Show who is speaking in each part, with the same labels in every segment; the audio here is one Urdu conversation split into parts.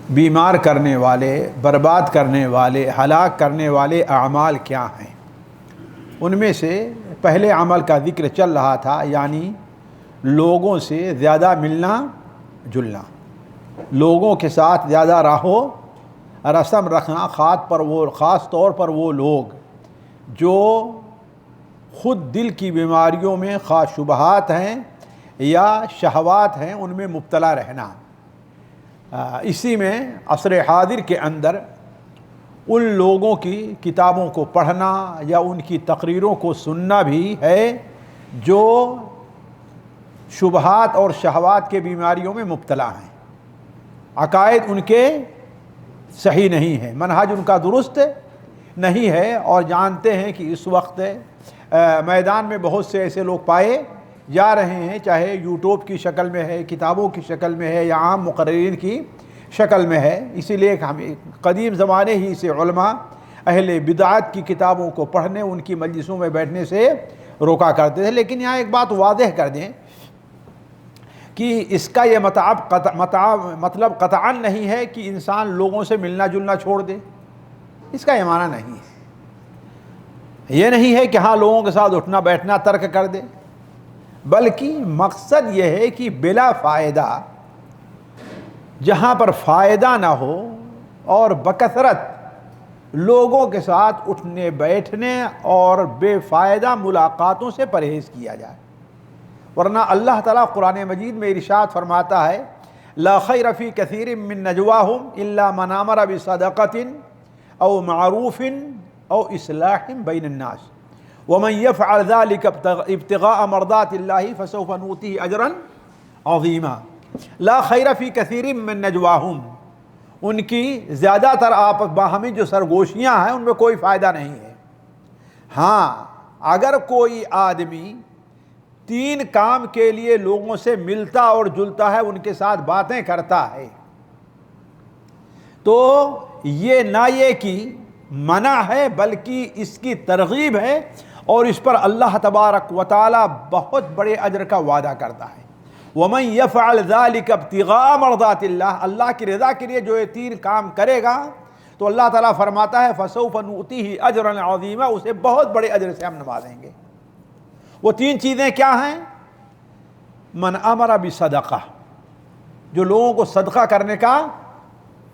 Speaker 1: بیمار کرنے والے، برباد کرنے والے، ہلاک کرنے والے اعمال کیا ہیں؟ ان میں سے پہلے عمل کا ذکر چل رہا تھا، یعنی لوگوں سے زیادہ ملنا جلنا، لوگوں کے ساتھ زیادہ راہو رسم رکھنا، خاص طور پر وہ لوگ جو خود دل کی بیماریوں میں خواہ شبہات ہیں یا شہوات ہیں ان میں مبتلا رہنا۔ اسی میں عصر حاضر کے اندر ان لوگوں کی کتابوں کو پڑھنا یا ان کی تقریروں کو سننا بھی ہے جو شبہات اور شہوات کے بیماریوں میں مبتلا ہیں، عقائد ان کے صحیح نہیں ہیں، منہج ان کا درست نہیں ہے، اور جانتے ہیں کہ اس وقت میدان میں بہت سے ایسے لوگ پائے جا رہے ہیں، چاہے یوٹیوب کی شکل میں ہے، کتابوں کی شکل میں ہے، یا عام مقررین کی شکل میں ہے۔ اسی لیے ہم قدیم زمانے ہی سے علماء اہل بدعات کی کتابوں کو پڑھنے، ان کی مجلسوں میں بیٹھنے سے روکا کرتے تھے۔ لیکن یہاں ایک بات واضح کر دیں کہ اس کا یہ مطلب قطعاً نہیں ہے کہ انسان لوگوں سے ملنا جلنا چھوڑ دے، اس کا یہ معنی نہیں ہے۔ یہ نہیں ہے کہ ہاں لوگوں کے ساتھ اٹھنا بیٹھنا ترک کر دے، بلکہ مقصد یہ ہے کہ بلا فائدہ، جہاں پر فائدہ نہ ہو اور بکثرت لوگوں کے ساتھ اٹھنے بیٹھنے اور بے فائدہ ملاقاتوں سے پرہیز کیا جائے۔ ورنہ اللہ تعالیٰ قرآن مجید میں ارشاد فرماتا ہے، لا خیر فی کثیر من نجواہم الا من امر بصدقۃ او معروف او اصلاح بین الناس ومن يفعل ذلك ابتغاء مرضات الله فسوف نؤتيه اجرا عظیما۔ لا خیر فی کثیر من نجواہم، ان کی زیادہ تر آپس باہمی جو سرگوشیاں ہیں ان میں کوئی فائدہ نہیں ہے۔ ہاں اگر کوئی آدمی تین کام کے لیے لوگوں سے ملتا اور جلتا ہے، ان کے ساتھ باتیں کرتا ہے، تو یہ نہ یہ کہ منع ہے بلکہ اس کی ترغیب ہے، اور اس پر اللہ تبارک و تعالی بہت بڑے اجر کا وعدہ کرتا ہے۔ وَمَن يَفْعَلْ ذَلِكَ ابْتِغَاءَ مَرْضَاتِ اللَّهِ، اللہ کی رضا کے لیے جو یہ تین کام کرے گا تو اللہ تعالیٰ فرماتا ہے فَسَوْفَ نُؤْتِيهِ أَجْرًا عَظِيمًا، اسے بہت بڑے اجر سے ہم نوازیں گے۔ وہ تین چیزیں کیا ہیں؟ من امر بصدقہ، جو لوگوں کو صدقہ کرنے کا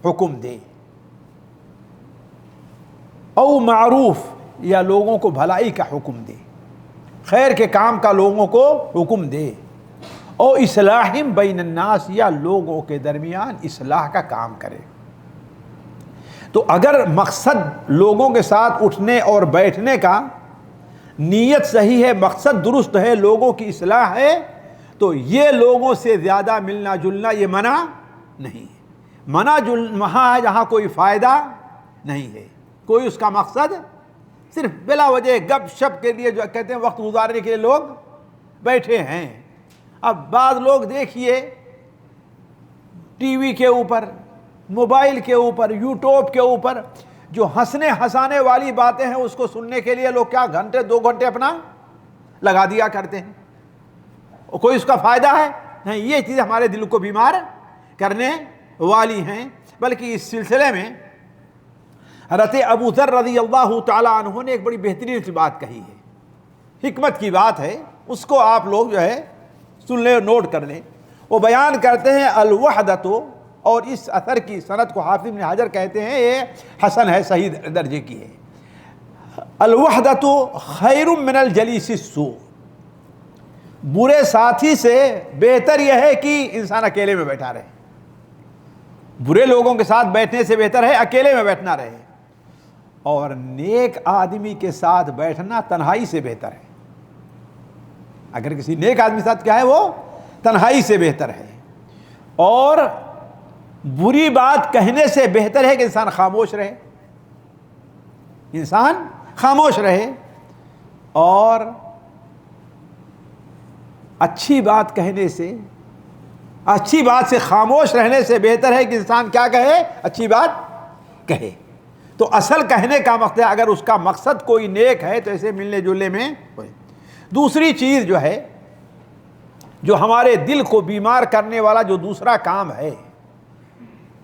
Speaker 1: حکم دے، او معروف، یا لوگوں کو بھلائی کا حکم دے، خیر کے کام کا لوگوں کو حکم دے، او اصلاح بین الناس، یا لوگوں کے درمیان اصلاح کا کام کرے۔ تو اگر مقصد لوگوں کے ساتھ اٹھنے اور بیٹھنے کا نیت صحیح ہے، مقصد درست ہے، لوگوں کی اصلاح ہے، تو یہ لوگوں سے زیادہ ملنا جلنا یہ منع نہیں ہے۔ منع وہاں ہے جہاں کوئی فائدہ نہیں ہے، کوئی اس کا مقصد صرف بلا وجہ گپ شپ کے لیے، جو کہتے ہیں وقت گزارنے کے لیے لوگ بیٹھے ہیں۔ اب بعض لوگ دیکھیے ٹی وی کے اوپر، موبائل کے اوپر، یوٹیوب کے اوپر جو ہنسنے ہنسانے والی باتیں ہیں اس کو سننے کے لیے لوگ کیا گھنٹے 2 گھنٹے اپنا لگا دیا کرتے ہیں، اور کوئی اس کا فائدہ ہے نہیں۔ یہ چیز ہمارے دل کو بیمار کرنے والی ہیں۔ بلکہ اس سلسلے میں حضرت ابو ذر رضی اللہ تعالی عنہ نے ایک بڑی بہترین سی بات کہی ہے، حکمت کی بات ہے، اس کو آپ لوگ جو ہے سن لیں، نوٹ کر لیں۔ وہ بیان کرتے ہیں الوحدۃ، اور اس اثر کی سند کو حافظ ابن حجر کہتے ہیں یہ حسن ہے، صحیح درجے کی ہے۔ الوحدۃ خیر من الجلیس السوء، برے ساتھی سے بہتر یہ ہے کہ انسان اکیلے میں بیٹھا رہے۔ برے لوگوں کے ساتھ بیٹھنے سے بہتر ہے اکیلے میں بیٹھنا رہے، اور نیک آدمی کے ساتھ بیٹھنا تنہائی سے بہتر ہے۔ اگر کسی نیک آدمی کے ساتھ کیا ہے، وہ تنہائی سے بہتر ہے، اور بری بات کہنے سے بہتر ہے کہ انسان خاموش رہے، انسان خاموش رہے، اور اچھی بات کہنے سے، اچھی بات سے خاموش رہنے سے بہتر ہے کہ انسان کیا کہے، اچھی بات کہے۔ تو اصل کہنے کا مقصد ہے، اگر اس کا مقصد کوئی نیک ہے تو ایسے ملنے جلنے میں ہوئے۔ دوسری چیز جو ہے، جو ہمارے دل کو بیمار کرنے والا جو دوسرا کام ہے،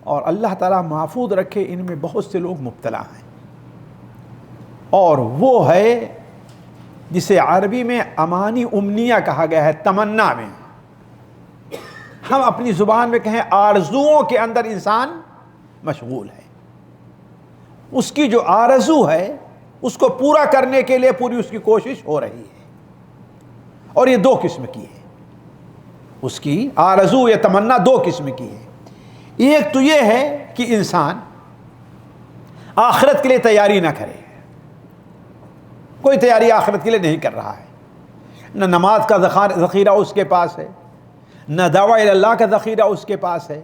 Speaker 1: اور اللہ تعالیٰ محفوظ رکھے، ان میں بہت سے لوگ مبتلا ہیں، اور وہ ہے جسے عربی میں امانی امنیہ کہا گیا ہے، تمنا میں، ہم اپنی زبان میں کہیں آرزوؤں کے اندر انسان مشغول ہے، اس کی جو آرزو ہے اس کو پورا کرنے کے لیے پوری اس کی کوشش ہو رہی ہے، اور یہ دو قسم کی ہے، اس کی آرزو یا تمنا دو قسم کی ہے۔ ایک تو یہ ہے کہ انسان آخرت کے لیے تیاری نہ کرے، کوئی تیاری آخرت کے لیے نہیں کر رہا ہے، نہ نماز کا ذخیرہ اس کے پاس ہے، نہ دعوی اللہ کا ذخیرہ اس کے پاس ہے،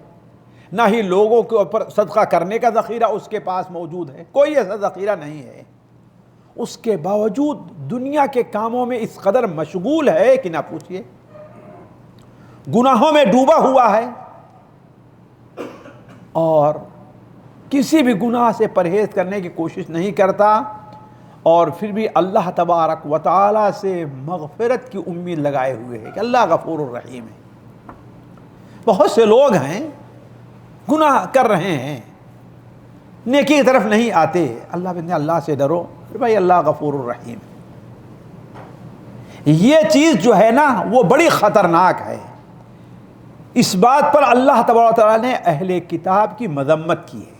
Speaker 1: نہ ہی لوگوں کے اوپر صدقہ کرنے کا ذخیرہ اس کے پاس موجود ہے، کوئی ایسا ذخیرہ نہیں ہے، اس کے باوجود دنیا کے کاموں میں اس قدر مشغول ہے کہ نہ پوچھئے، گناہوں میں ڈوبا ہوا ہے، اور کسی بھی گناہ سے پرہیز کرنے کی کوشش نہیں کرتا، اور پھر بھی اللہ تبارک و تعالی سے مغفرت کی امید لگائے ہوئے ہے کہ اللہ غفور الرحیم ہے۔ بہت سے لوگ ہیں گناہ کر رہے ہیں، نیکی کی طرف نہیں آتے، اللہ سے ڈرو، پھر بھائی اللہ غفور الرحیم ہے۔ یہ چیز جو ہے نا وہ بڑی خطرناک ہے۔ اس بات پر اللہ تبارک و تعالیٰ نے اہل کتاب کی مذمت کی ہے،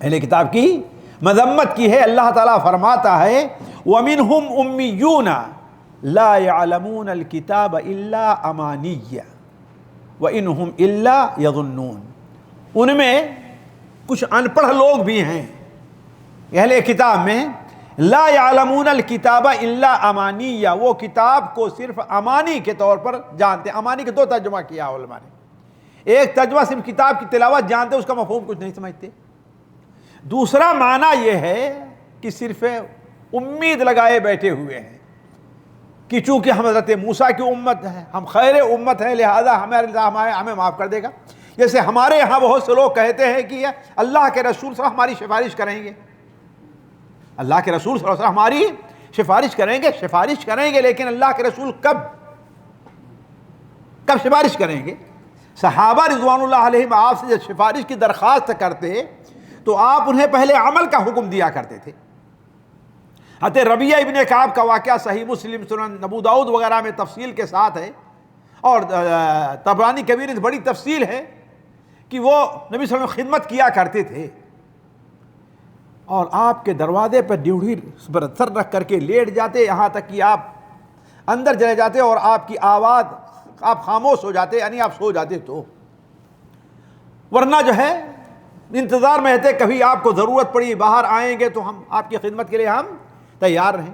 Speaker 1: اہل کتاب کی مذمت کی ہے۔ اللہ تعالیٰ فرماتا ہے وَمِنْهُمْ أُمِّيُّونَ لَا يَعْلَمُونَ الْكِتَابَ إِلَّا أَمَانِيَّ وَإِنْهُمْ إِلَّا يَظُنُّونَ، ان میں کچھ ان پڑھ لوگ بھی ہیں اہل کتاب میں، لا يعلمون الکتاب الا امانیہ، وہ کتاب کو صرف امانی کے طور پر جانتے ہیں۔ امانی کے دو ترجمہ کیا علماء نے، ایک ترجمہ صرف کتاب کی تلاوت جانتے، اس کا مفہوم کچھ نہیں سمجھتے، دوسرا معنی یہ ہے کہ صرف امید لگائے بیٹھے ہوئے ہیں کہ چونکہ ہم حضرت موسیٰ کی امت ہیں، ہم خیر امت ہیں، لہذا ہمیں معاف کر دے گا۔ جیسے ہمارے یہاں بہت سے لوگ کہتے ہیں کہ اللہ کے رسول صلی اللہ علیہ وسلم ہماری سفارش کریں گے، اللہ کے رسول صلی اللہ علیہ وسلم ہماری سفارش کریں گے، لیکن اللہ کے رسول کب سفارش کریں گے؟ صحابہ رضوان اللہ علیہم آپ سے جب سفارش کی درخواست کرتے تو آپ انہیں پہلے عمل کا حکم دیا کرتے تھے۔ حضرت ربیعہ ابن کعب کا واقعہ صحیح مسلم، سنن ابو داؤد وغیرہ میں تفصیل کے ساتھ ہے، اور طبرانی کبیر میں بڑی تفصیل ہے کہ وہ نبی صلی اللہ علیہ وسلم خدمت کیا کرتے تھے، اور آپ کے دروازے پر ڈیوڑھی پر سر رکھ کر کے لیٹ جاتے، یہاں تک کہ آپ اندر چلے جاتے اور آپ کی آواز، آپ خاموش ہو جاتے، یعنی آپ سو جاتے تو، ورنہ جو ہے انتظار میں رہتے، کبھی آپ کو ضرورت پڑی باہر آئیں گے تو ہم آپ کی خدمت کے لیے ہم تیار رہیں۔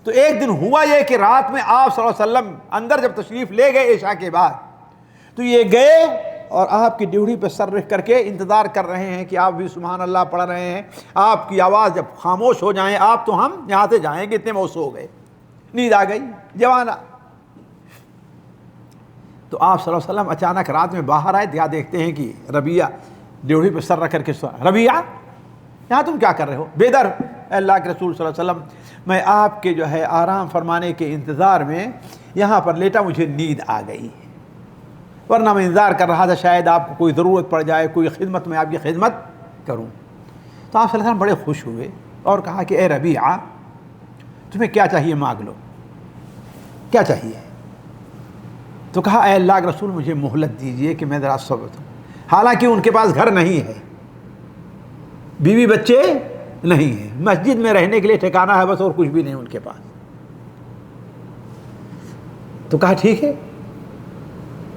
Speaker 1: تو ایک دن ہوا یہ کہ رات میں آپ صلی اللہ علیہ وسلم اندر جب تشریف لے گئے عشاء کے بعد، تو یہ گئے اور آپ کی ڈیوڑھی پہ سر رکھ کر کے انتظار کر رہے ہیں کہ آپ بھی سبحان اللہ پڑھ رہے ہیں، آپ کی آواز جب خاموش ہو جائیں آپ تو ہم یہاں سے جائیں گے، اتنے میں وہ سو گئے، نیند آ گئی جوانہ۔ تو آپ صلی اللہ علیہ وسلم اچانک رات میں باہر آئے، دیکھتے ہیں کہ ربیعہ ڈیوڑھی پہ سر رکھ کر کے ربیعہ یہاں تم کیا کر رہے ہو؟ بیدر، اللہ کے رسول صلی اللہ علیہ وسلم میں آپ کے جو ہے آرام فرمانے کے انتظار میں یہاں پر لیٹا، مجھے نیند آ گئی، ورنہ میں انتظار کر رہا تھا شاید آپ کو کوئی ضرورت پڑ جائے، کوئی خدمت میں آپ کی خدمت کروں۔ تو آپ صلی اللہ علیہ وسلم بڑے خوش ہوئے اور کہا کہ اے ربیعہ تمہیں کیا چاہیے مانگ لو، کیا چاہیے؟ تو کہا اے اللہ کے رسول مجھے مہلت دیجئے کہ میں ذرا صبر کروں۔ حالانکہ ان کے پاس گھر نہیں ہے، بیوی بچے نہیں ہیں، مسجد میں رہنے کے لیے ٹھکانہ ہے بس، اور کچھ بھی نہیں ان کے پاس۔ تو کہا ٹھیک ہے،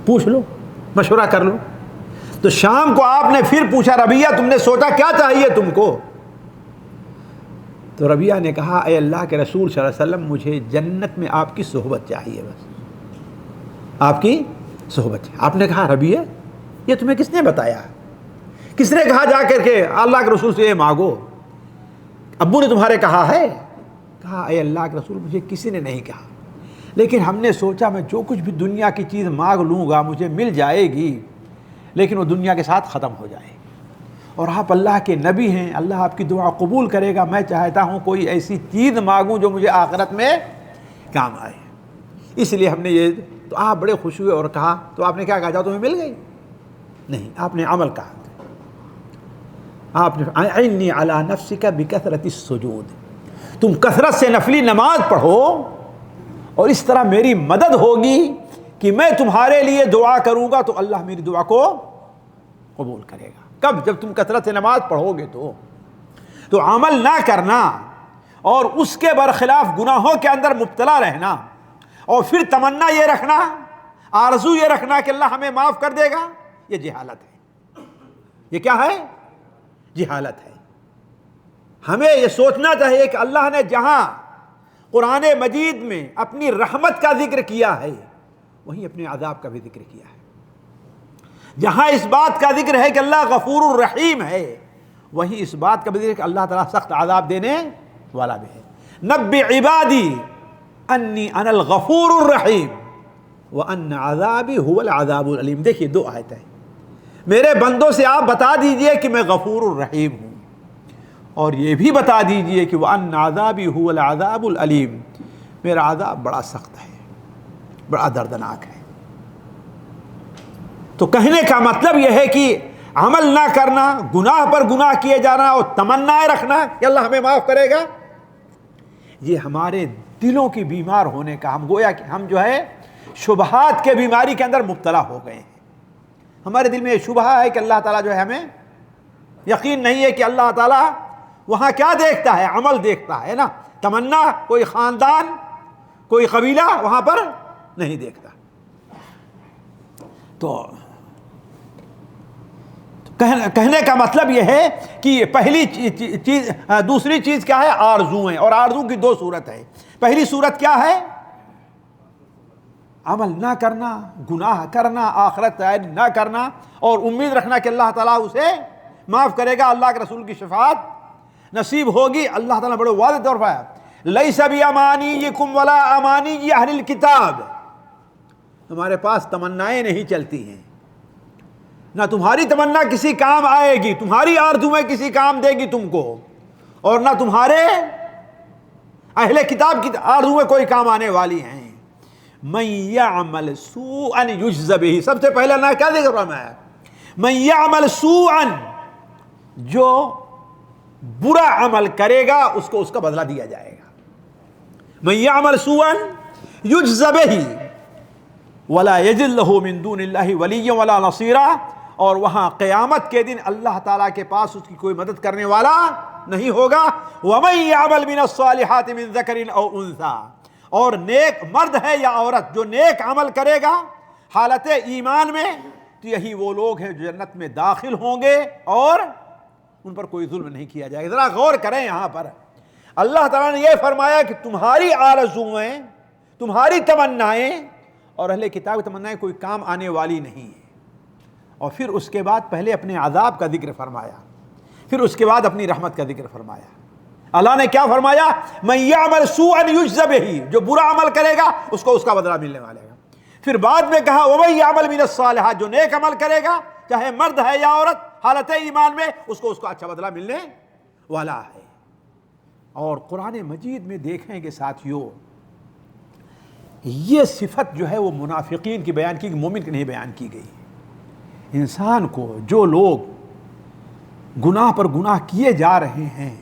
Speaker 1: پوچھ لو، مشورہ کر لو۔ تو شام کو آپ نے پھر پوچھا ربیعہ تم نے سوچا کیا چاہیے تم کو؟ تو ربیعہ نے کہا اے اللہ کے رسول صلی اللہ علیہ وسلم مجھے جنت میں آپ کی صحبت چاہیے، بس آپ کی صحبت چاہیے۔ آپ نے کہا ربیعہ یہ تمہیں کس نے بتایا؟ کس نے کہا جا کر کے اللہ کے رسول سے یہ مانگو؟ ابو نے تمہارے کہا ہے؟ کہا اے اللہ کے رسول مجھے کسی نے نہیں کہا، لیکن ہم نے سوچا میں جو کچھ بھی دنیا کی چیز مانگ لوں گا مجھے مل جائے گی، لیکن وہ دنیا کے ساتھ ختم ہو جائے، اور آپ اللہ کے نبی ہیں، اللہ آپ کی دعا قبول کرے گا۔ میں چاہتا ہوں کوئی ایسی چیز مانگوں جو مجھے آخرت میں کام آئے، اس لیے ہم نے یہ۔ تو آپ بڑے خوش ہوئے اور کہا، تو آپ نے کیا کہا؟ جاؤ تمہیں مل گئی۔ نہیں، آپ نے عمل کہا، آپ نے اعنی علی نفسک بکثرۃ السجود، تم کثرت سے نفلی نماز پڑھو اور اس طرح میری مدد ہوگی کہ میں تمہارے لیے دعا کروں گا تو اللہ میری دعا کو قبول کرے گا۔ کب؟ جب تم کثرت سے نماز پڑھو گے تو عمل نہ کرنا اور اس کے برخلاف گناہوں کے اندر مبتلا رہنا اور پھر تمنا یہ رکھنا، آرزو یہ رکھنا کہ اللہ ہمیں معاف کر دے گا، یہ جہالت ہے۔ یہ کیا ہے؟ جہالت ہے۔ ہمیں یہ سوچنا چاہیے کہ اللہ نے جہاں قرآن مجید میں اپنی رحمت کا ذکر کیا ہے وہیں اپنے عذاب کا بھی ذکر کیا ہے۔ جہاں اس بات کا ذکر ہے کہ اللہ غفور الرحیم ہے وہیں اس بات کا بھی ذکر ہے کہ اللہ تعالیٰ سخت عذاب دینے والا بھی ہے۔ نبئ عبادی انی انا الغفور الرحیم وان عذابی هو العذاب العلیم۔ دیکھیے دو آیتیں، میرے بندوں سے آپ بتا دیجئے کہ میں غفور الرحیم ہوں، اور یہ بھی بتا دیجئے کہ وان عذابی هو العذاب العلیم، میرا عذاب بڑا سخت ہے، بڑا دردناک ہے۔ تو کہنے کا مطلب یہ ہے کہ عمل نہ کرنا، گناہ پر گناہ کیے جانا اور تمنائیں رکھنا کہ اللہ ہمیں معاف کرے گا، یہ ہمارے دلوں کی بیمار ہونے کا، ہم گویا کہ ہم جو ہے شبہات کے بیماری کے اندر مبتلا ہو گئے ہیں۔ ہمارے دل میں یہ شبہ ہے کہ اللہ تعالیٰ جو ہے، ہمیں یقین نہیں ہے کہ اللہ تعالیٰ وہاں کیا دیکھتا ہے؟ عمل دیکھتا ہے نا، تمنا کوئی خاندان کوئی قبیلہ وہاں پر نہیں دیکھتا۔ تو کہنے کا مطلب یہ ہے کہ پہلی چیز، دوسری چیز کیا ہے؟ آرزویں، اور آرزو کی دو صورت ہے۔ پہلی صورت کیا ہے؟ عمل نہ کرنا، گناہ کرنا، آخرت تیاری نہ کرنا اور امید رکھنا کہ اللہ تعالیٰ اسے معاف کرے گا، اللہ کے رسول کی شفاعت نصیب ہوگی۔ اللہ تعالیٰ بڑے واضح طور پر لیس بامانیکم ولا امانی اہل الکتاب، ہمارے پاس تمنائیں نہیں چلتی ہیں، نہ تمہاری تمنا کسی کام آئے گی، تمہاری آرزویں کسی کام دے گی تم کو، اور نہ تمہارے اہل کتاب کی آرزویں کوئی کام آنے والی ہیں۔ من یعمل سوءا یجز بہ، سب سے پہلے نہ کیا ذکر فرمایا؟ من یعمل سوءا، جو برا عمل کرے گا اس کو اس کا بدلہ دیا جائے گا۔ من یعمل سوءا یجز بہ ولا یجد لہ من دون اللہ ولیا ولا نصیرا، اور وہاں قیامت کے دن اللہ تعالیٰ کے پاس اس کی کوئی مدد کرنے والا نہیں ہوگا۔ ومن یعمل من الصالحات من ذکر او انثی، اور نیک مرد ہے یا عورت جو نیک عمل کرے گا حالت ایمان میں، تو یہی وہ لوگ ہیں جو جنت میں داخل ہوں گے اور ان پر کوئی ظلم نہیں کیا جائے گا۔ ذرا غور کریں، یہاں پر اللہ تعالیٰ نے یہ فرمایا کہ تمہاری آرزویں، تمہاری تمنائیں اور اہل کتاب کی تمنائیں کوئی کام آنے والی نہیں ہیں، اور پھر اس کے بعد پہلے اپنے عذاب کا ذکر فرمایا، پھر اس کے بعد اپنی رحمت کا ذکر فرمایا۔ اللہ نے کیا فرمایا؟ من یعمل سوءا یجز بہ، جو برا عمل کرے گا اس کو اس کا بدلہ ملنے والا ہے۔ پھر بعد میں کہا ومن یعمل من الصالحات، جو نیک عمل کرے گا چاہے مرد ہے یا عورت حالت ایمان میں، اس کو اچھا بدلہ ملنے والا ہے۔ اور قرآن مجید میں دیکھیں کہ ساتھیوں، یہ صفت جو ہے وہ منافقین کی بیان کی، مومن کی نہیں بیان کی گئی۔ انسان کو جو لوگ گناہ پر گناہ کیے جا رہے ہیں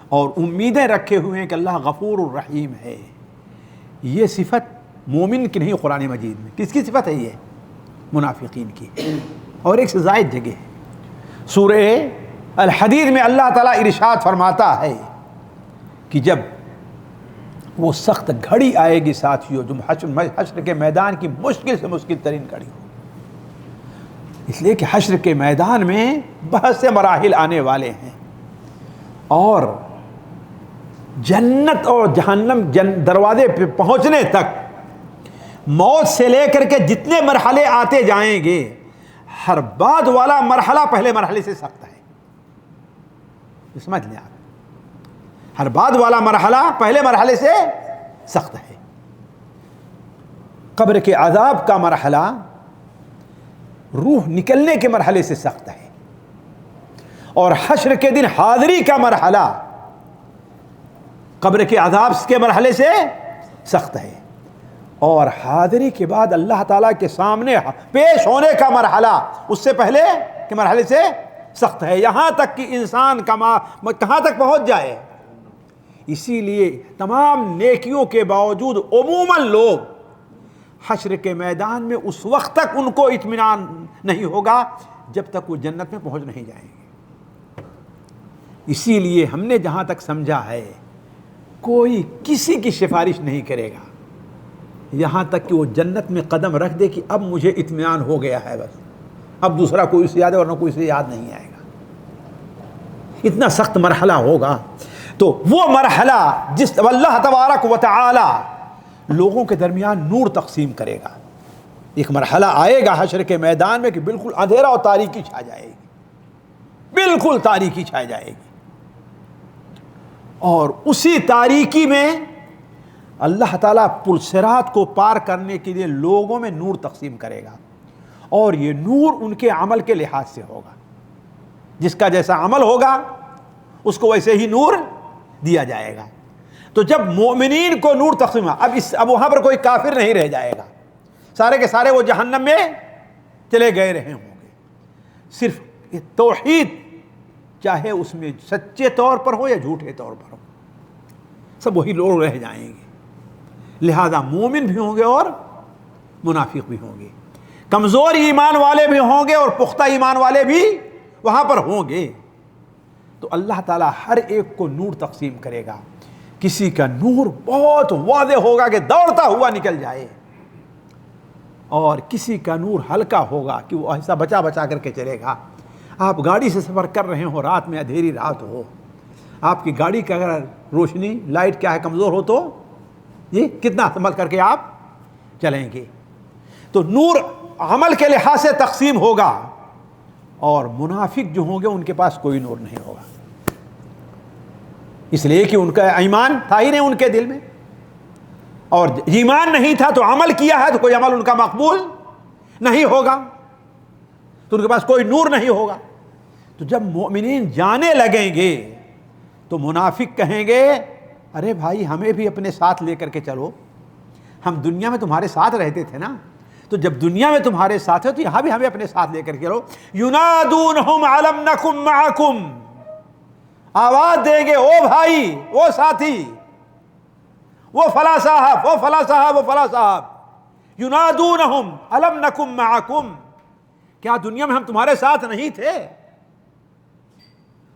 Speaker 1: اور امیدیں رکھے ہوئے ہیں کہ اللہ غفور الرحیم ہے، یہ صفت مومن کی نہیں قرآن مجید میں۔ کس کی صفت ہے یہ؟ منافقین کی۔ اور ایک سے زائد جگہ سورہ الحدید میں اللہ تعالیٰ ارشاد فرماتا ہے کہ جب وہ سخت گھڑی آئے گی ساتھیوں، جو حشر کے میدان کی مشکل سے مشکل ترین گھڑی ہو، اس لیے کہ حشر کے میدان میں بہت سے مراحل آنے والے ہیں، اور جنت اور جہنم دروازے پہ پہنچنے تک موت سے لے کر کے جتنے مرحلے آتے جائیں گے، ہر بعد والا مرحلہ پہلے مرحلے سے سخت ہے۔ سمجھ لیں آپ، ہر بعد والا مرحلہ پہلے مرحلے سے سخت ہے۔ قبر کے عذاب کا مرحلہ روح نکلنے کے مرحلے سے سخت ہے، اور حشر کے دن حاضری کا مرحلہ قبر کے عذاب کے مرحلے سے سخت ہے، اور حاضری کے بعد اللہ تعالیٰ کے سامنے پیش ہونے کا مرحلہ اس سے پہلے کے مرحلے سے سخت ہے، یہاں تک کہ انسان کہاں تک پہنچ جائے۔ اسی لیے تمام نیکیوں کے باوجود عموماً لوگ حشر کے میدان میں اس وقت تک ان کو اطمینان نہیں ہوگا جب تک وہ جنت میں پہنچ نہیں جائیں گے۔ اسی لیے ہم نے جہاں تک سمجھا ہے کوئی کسی کی سفارش نہیں کرے گا یہاں تک کہ وہ جنت میں قدم رکھ دے کہ اب مجھے اطمینان ہو گیا ہے، بس اب دوسرا کوئی سے یاد ہے ورنہ کوئی سے یاد نہیں آئے گا۔ اتنا سخت مرحلہ ہوگا۔ تو وہ مرحلہ جس اللہ تبارک و تعالی لوگوں کے درمیان نور تقسیم کرے گا، ایک مرحلہ آئے گا حشر کے میدان میں کہ بالکل اندھیرا اور تاریکی چھا جائے گی، بالکل تاریکی چھا جائے گی، اور اسی تاریکی میں اللہ تعالیٰ پل صراط کو پار کرنے کے لیے لوگوں میں نور تقسیم کرے گا، اور یہ نور ان کے عمل کے لحاظ سے ہوگا، جس کا جیسا عمل ہوگا اس کو ویسے ہی نور دیا جائے گا۔ تو جب مومنین کو نور تقسیم اب وہاں پر کوئی کافر نہیں رہ جائے گا، سارے کے سارے وہ جہنم میں چلے گئے رہے ہوں گے۔ صرف توحید چاہے اس میں سچے طور پر ہو یا جھوٹے طور پر ہو، سب وہی لوگ رہ جائیں گے۔ لہذا مومن بھی ہوں گے اور منافق بھی ہوں گے، کمزور ایمان والے بھی ہوں گے اور پختہ ایمان والے بھی وہاں پر ہوں گے۔ تو اللہ تعالیٰ ہر ایک کو نور تقسیم کرے گا، کسی کا نور بہت واضح ہوگا کہ دوڑتا ہوا نکل جائے، اور کسی کا نور ہلکا ہوگا کہ وہ ایسا بچا بچا کر کے چلے گا۔ آپ گاڑی سے سفر کر رہے ہو، رات میں اندھیری رات ہو، آپ کی گاڑی کا اگر روشنی لائٹ کیا ہے کمزور ہو تو یہ کتنا عمل کر کے آپ چلیں گے۔ تو نور عمل کے لحاظ سے تقسیم ہوگا، اور منافق جو ہوں گے ان کے پاس کوئی نور نہیں ہوگا، اس لیے کہ ان کا ایمان تھا ہی نہیں ان کے دل میں، اور ایمان نہیں تھا تو عمل کیا ہے تو کوئی عمل ان کا مقبول نہیں ہوگا، تو ان کے پاس کوئی نور نہیں ہوگا۔ تو جب مومنین جانے لگیں گے تو منافق کہیں گے ارے بھائی ہمیں بھی اپنے ساتھ لے کر کے چلو، ہم دنیا میں تمہارے ساتھ رہتے تھے نا، تو جب دنیا میں تمہارے ساتھ ہے تو یہاں بھی ہمیں اپنے ساتھ لے کر کے چلو۔ ینادونہم علم نکم معکم، آواز دیں گے او بھائی، او ساتھی، وہ فلاں صاحب، وہ فلاں صاحب، وہ فلاں صاحب، ینادونہم علم نکم معکم، کیا دنیا میں ہم تمہارے ساتھ نہیں تھے؟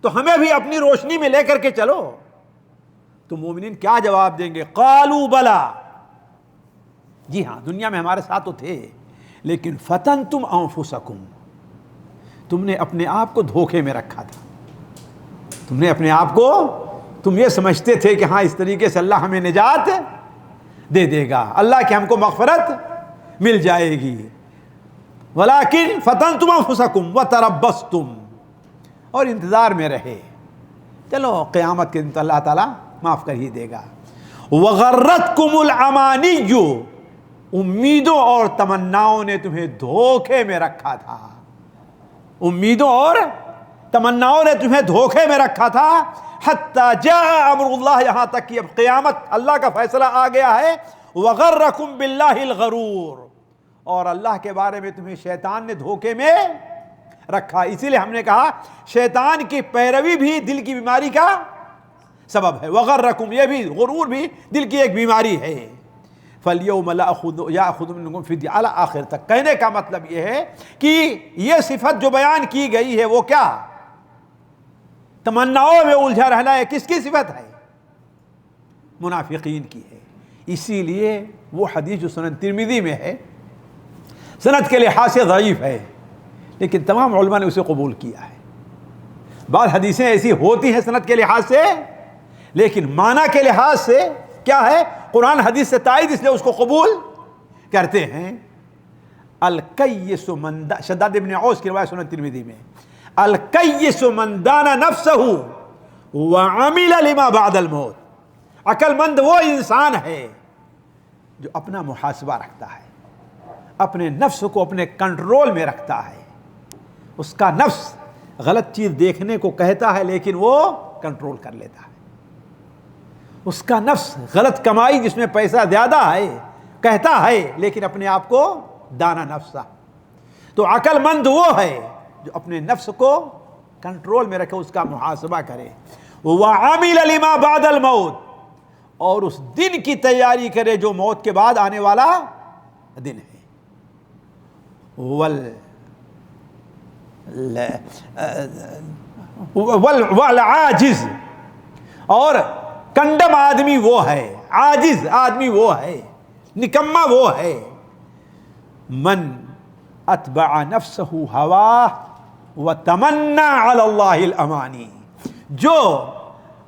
Speaker 1: تو ہمیں بھی اپنی روشنی میں لے کر کے چلو۔ تو مومنین کیا جواب دیں گے؟ قالوا بلا، جی ہاں دنیا میں ہمارے ساتھ تو تھے، لیکن فتنتم انفسکم، تم نے اپنے آپ کو دھوکے میں رکھا تھا، تم نے اپنے آپ کو، تم یہ سمجھتے تھے کہ ہاں اس طریقے سے اللہ ہمیں نجات دے دے گا، اللہ کی ہم کو مغفرت مل جائے گی، ولیکن فتنتم انفسکم وتربصتم، اور انتظار میں رہے، چلو قیامت کے دن تو اللہ تعالیٰ معاف کر ہی دے گا۔ وغرتکم الامانی، امیدوں اور تمناؤں نے تمہیں دھوکے میں رکھا تھا، امیدوں اور تمناؤں نے تمہیں دھوکے میں رکھا تھا، حتی جاء امر اللہ، یہاں تک کہ اب قیامت اللہ کا فیصلہ آ گیا ہے۔ وغرکم باللہ الغرور، اور اللہ کے بارے میں تمہیں شیطان نے دھوکے میں رکھا۔ اسی لیے ہم نے کہا شیطان کی پیروی بھی دل کی بیماری کا سبب ہے، وغرکم، یہ بھی غرور بھی دل کی ایک بیماری ہے۔ فَالْيَوْمَ لَا يَأْخُذُ مِنْكُمْ فِدْيَةً، اعلیٰ آخر تک کہنے کا مطلب یہ ہے کہ یہ صفت جو بیان کی گئی ہے وہ کیا؟ تمناؤں میں الجھا رہنا ہے، کس کی صفت ہے؟ منافقین کی ہے۔ اسی لیے وہ حدیث جو سنن ترمذی میں ہے، سند کے لحاظ سے ضعیف ہے، لیکن تمام علماء نے اسے قبول کیا ہے۔ بعض حدیثیں ایسی ہوتی ہیں سند کے لحاظ سے، لیکن معنی کے لحاظ سے کیا ہے؟ قرآن حدیث سے تائید، اس لیے اس کو قبول کرتے ہیں۔ الکیس من، شداد ابن اوس کی روایت سنن ترمذی میں، الکیس من دان نفسہ وعمل لما بعد الموت، عقل مند وہ انسان ہے جو اپنا محاسبہ رکھتا ہے، اپنے نفس کو اپنے کنٹرول میں رکھتا ہے، اس کا نفس غلط چیز دیکھنے کو کہتا ہے لیکن وہ کنٹرول کر لیتا ہے، اس کا نفس غلط کمائی جس میں پیسہ زیادہ ہے کہتا ہے لیکن اپنے آپ کو دانا نفسا. تو عقل مند وہ ہے جو اپنے نفس کو کنٹرول میں رکھے, اس کا محاسبہ کرے. وَعَمِلَ لِمَا بَعْدَ الْمَوْتِ, اور اس دن کی تیاری کرے جو موت کے بعد آنے والا دن ہے. والعاجز, اور کنڈم آدمی وہ ہے, عاجز آدمی وہ ہے, نکما وہ ہے, من اتبع نفسہ ہواہ وتمنى علی اللہ الامانی, جو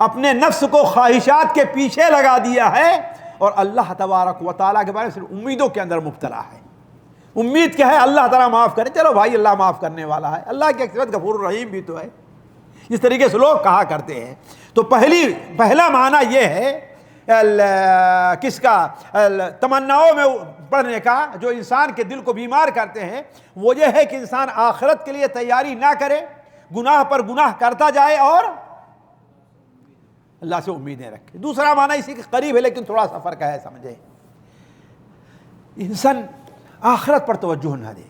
Speaker 1: اپنے نفس کو خواہشات کے پیچھے لگا دیا ہے اور اللہ تبارک و تعالیٰ کے بارے میں صرف امیدوں کے اندر مبتلا ہے. امید کیا ہے؟ اللہ تعالیٰ معاف کرے. چلو بھائی اللہ معاف کرنے والا ہے, اللہ کی اکثرت غفور الرحیم بھی تو ہے, اس طریقے سے لوگ کہا کرتے ہیں. تو پہلا معنی یہ ہے کس کا؟ تمناؤں میں پڑھنے کا, جو انسان کے دل کو بیمار کرتے ہیں, وہ یہ ہے کہ انسان آخرت کے لیے تیاری نہ کرے, گناہ پر گناہ کرتا جائے اور اللہ سے امیدیں رکھے. دوسرا معنی اسی کے قریب ہے لیکن تھوڑا سا فرق ہے, سمجھے. انسان آخرت پر توجہ نہ دے,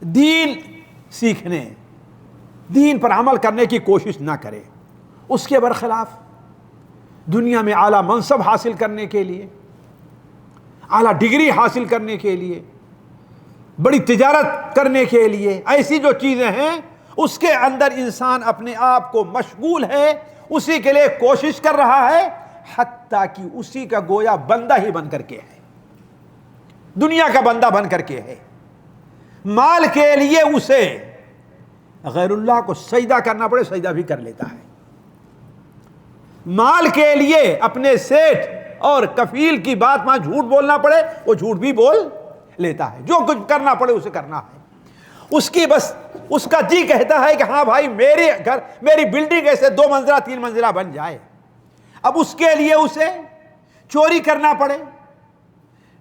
Speaker 1: دین سیکھنے, دین پر عمل کرنے کی کوشش نہ کرے, اس کے برخلاف دنیا میں اعلیٰ منصب حاصل کرنے کے لیے, اعلیٰ ڈگری حاصل کرنے کے لیے, بڑی تجارت کرنے کے لیے, ایسی جو چیزیں ہیں اس کے اندر انسان اپنے آپ کو مشغول ہے, اسی کے لیے کوشش کر رہا ہے, حتیٰ کہ اسی کا گویا بندہ ہی بن کر کے ہے, دنیا کا بندہ بن کر کے ہے. مال کے لیے اسے غیر اللہ کو سجدہ کرنا پڑے, سجدہ بھی کر لیتا ہے. مال کے لیے اپنے سیٹھ اور کفیل کی بات میں جھوٹ بولنا پڑے, وہ جھوٹ بھی بول لیتا ہے. جو کچھ کرنا پڑے اسے کرنا ہے. اس کی بس اس کا جی کہتا ہے کہ ہاں بھائی میرے گھر, میری بلڈنگ ایسے 2 منزلہ 3 منزلہ بن جائے. اب اس کے لیے اسے چوری کرنا پڑے,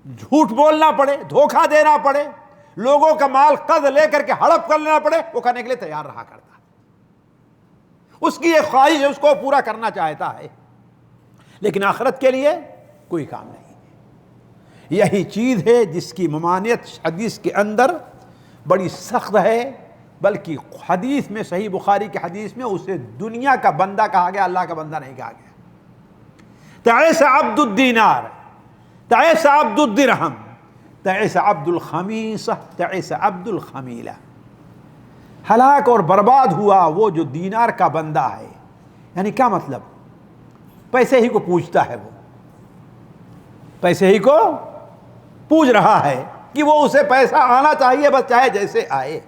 Speaker 1: جھوٹ بولنا پڑے, دھوکہ دینا پڑے, لوگوں کا مال قرض لے کر کے ہڑپ کر لینا پڑے, وہ کرنے کے لیے تیار رہا کرتا. اس کی ایک خواہش ہے, اس کو پورا کرنا چاہتا ہے, لیکن آخرت کے لیے کوئی کام نہیں. یہی چیز ہے جس کی ممانعت حدیث کے اندر بڑی سخت ہے, بلکہ حدیث میں, صحیح بخاری کی حدیث میں, اسے دنیا کا بندہ کہا گیا, اللہ کا بندہ نہیں کہا گیا. تعس عبد الدینار, تعس عبد الدرہم, تعس عبد الخمیسہ, تعس عبد الخمیلہ. ہلاک اور برباد ہوا وہ جو دینار کا بندہ ہے. یعنی کیا مطلب؟ پیسے ہی کو پوجتا ہے, وہ پیسے ہی کو پوج رہا ہے کہ وہ اسے پیسہ آنا چاہیے بس, چاہے جیسے آئے.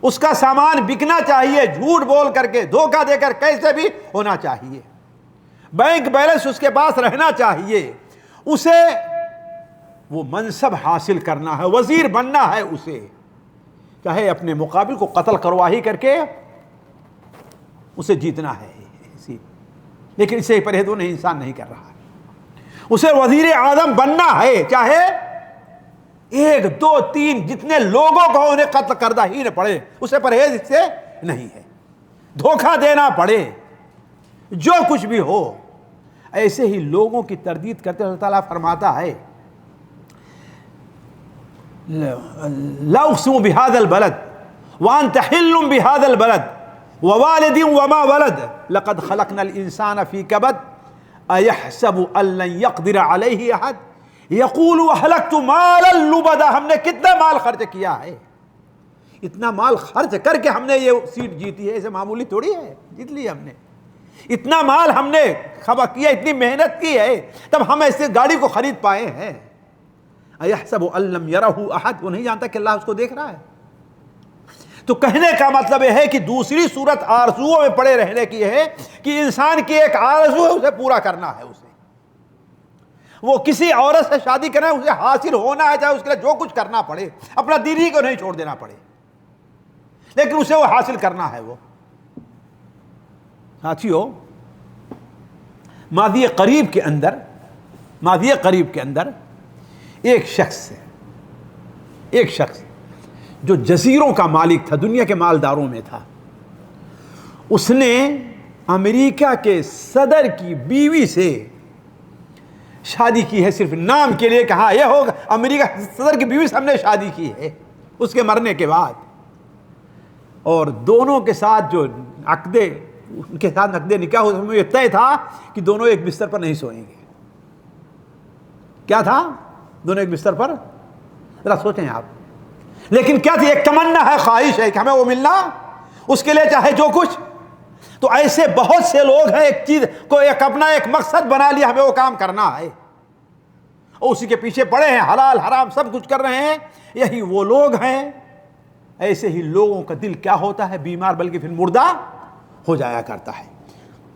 Speaker 1: اس کا سامان بکنا چاہیے, جھوٹ بول کر کے, دھوکہ دے کر, کیسے بھی ہونا چاہیے. بینک بیلنس اس کے پاس رہنا چاہیے. اسے وہ منصب حاصل کرنا ہے, وزیر بننا ہے اسے, چاہے اپنے مقابل کو قتل کروا ہی کر کے اسے جیتنا ہے. لیکن اسے پرہیز وہ نہیں, انسان نہیں کر رہا. اسے وزیر اعظم بننا ہے, چاہے 1 2 3 جتنے لوگوں کو انہیں قتل کردہ ہی نہ پڑے, اسے پرہیز اس سے نہیں ہے. دھوکہ دینا پڑے, جو کچھ بھی ہو. ایسے ہی لوگوں کی تردید کرتے اللہ تعالیٰ فرماتا ہے لا اقسم بهذا البلد وانت حل بهذا البلد ووالد وما ولد لقد خلقنا الانسان في كبد ايحسب ان لن يقدر عليه احد يقول اهلكت مالا لبدا. ہم نے کتنا مال خرچ کیا ہے, اتنا مال خرچ کر کے ہم نے یہ سیٹ جیتی ہے, ایسے معمولی تھوڑی ہے, جیت لی ہم نے. اتنا مال ہم نے خبا کیا, اتنی محنت کی ہے, تب ہم ایسے گاڑی کو خرید پائے ہیں. اَيَحْسَبُ أَن لَّمْ يَرَهُ أَحَدٌ, وہ نہیں جانتا کہ اللہ اس کو دیکھ رہا ہے. تو کہنے کا مطلب یہ ہے کہ دوسری صورت آرزوؤں میں پڑے رہنے کی ہے کہ انسان کی ایک آرزو ہے, اسے پورا کرنا ہے. اسے وہ کسی عورت سے شادی کرنا ہے, اسے حاصل ہونا ہے, چاہے اس کے لیے جو کچھ کرنا پڑے, اپنا دین ہی کو نہیں چھوڑ دینا پڑے, لیکن اسے وہ حاصل کرنا ہے. وہ ساتھیو, ماضی قریب کے اندر ایک شخص جو جزیروں کا مالک تھا, دنیا کے مالداروں میں تھا, اس نے امریکہ کے صدر کی بیوی سے شادی کی ہے صرف نام کے لیے کہ ہاں یہ ہوگا، امریکہ صدر کی بیوی سے ہم نے شادی کی ہے اس کے مرنے کے بعد، اور دونوں کے ساتھ جو عقدے، ان کے ساتھ عقد نکاح ہوئے، یہ طے تھا کہ دونوں ایک بستر پر نہیں سوئیں گے۔ کیا تھا؟ دونوں ایک بستر پر، ذرا سوچیں آپ، لیکن کیا تھی؟ ایک تمنا ہے، خواہش ہے کہ ہمیں وہ ملنا، اس کے لیے چاہے جو کچھ۔ تو ایسے بہت سے لوگ ہیں، ایک چیز کو ایک اپنا ایک مقصد بنا لیا، ہمیں وہ کام کرنا ہے، اور اسی کے پیچھے پڑے ہیں، حلال حرام سب کچھ کر رہے ہیں۔ یہی وہ لوگ ہیں۔ ایسے ہی لوگوں کا دل کیا ہوتا ہے؟ بیمار، بلکہ پھر مردہ ہو جایا کرتا ہے۔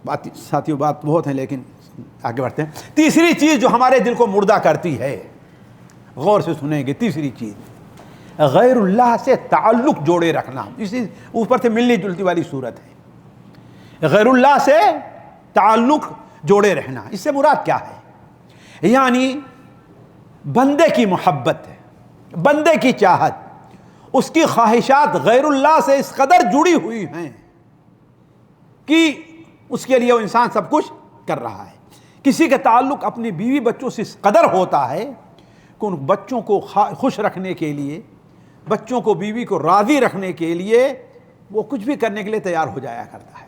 Speaker 1: بات ساتھیوں، بات بہت ہے لیکن آگے بڑھتے ہیں۔ تیسری چیز جو ہمارے دل کو مردہ کرتی ہے، غور سے سنیں گے، تیسری چیز غیر اللہ سے تعلق جوڑے رکھنا۔ اسی اوپر سے ملتی جلتی والی صورت ہے، غیر اللہ سے تعلق جوڑے رہنا۔ اس سے مراد کیا ہے؟ یعنی بندے کی محبت ہے، بندے کی چاہت، اس کی خواہشات غیر اللہ سے اس قدر جڑی ہوئی ہیں کہ اس کے لیے وہ انسان سب کچھ کر رہا ہے۔ کسی کا تعلق اپنی بیوی بچوں سے اس قدر ہوتا ہے کہ ان بچوں کو خوش رکھنے کے لیے، بچوں کو، بیوی کو راضی رکھنے کے لیے وہ کچھ بھی کرنے کے لیے تیار ہو جایا کرتا ہے،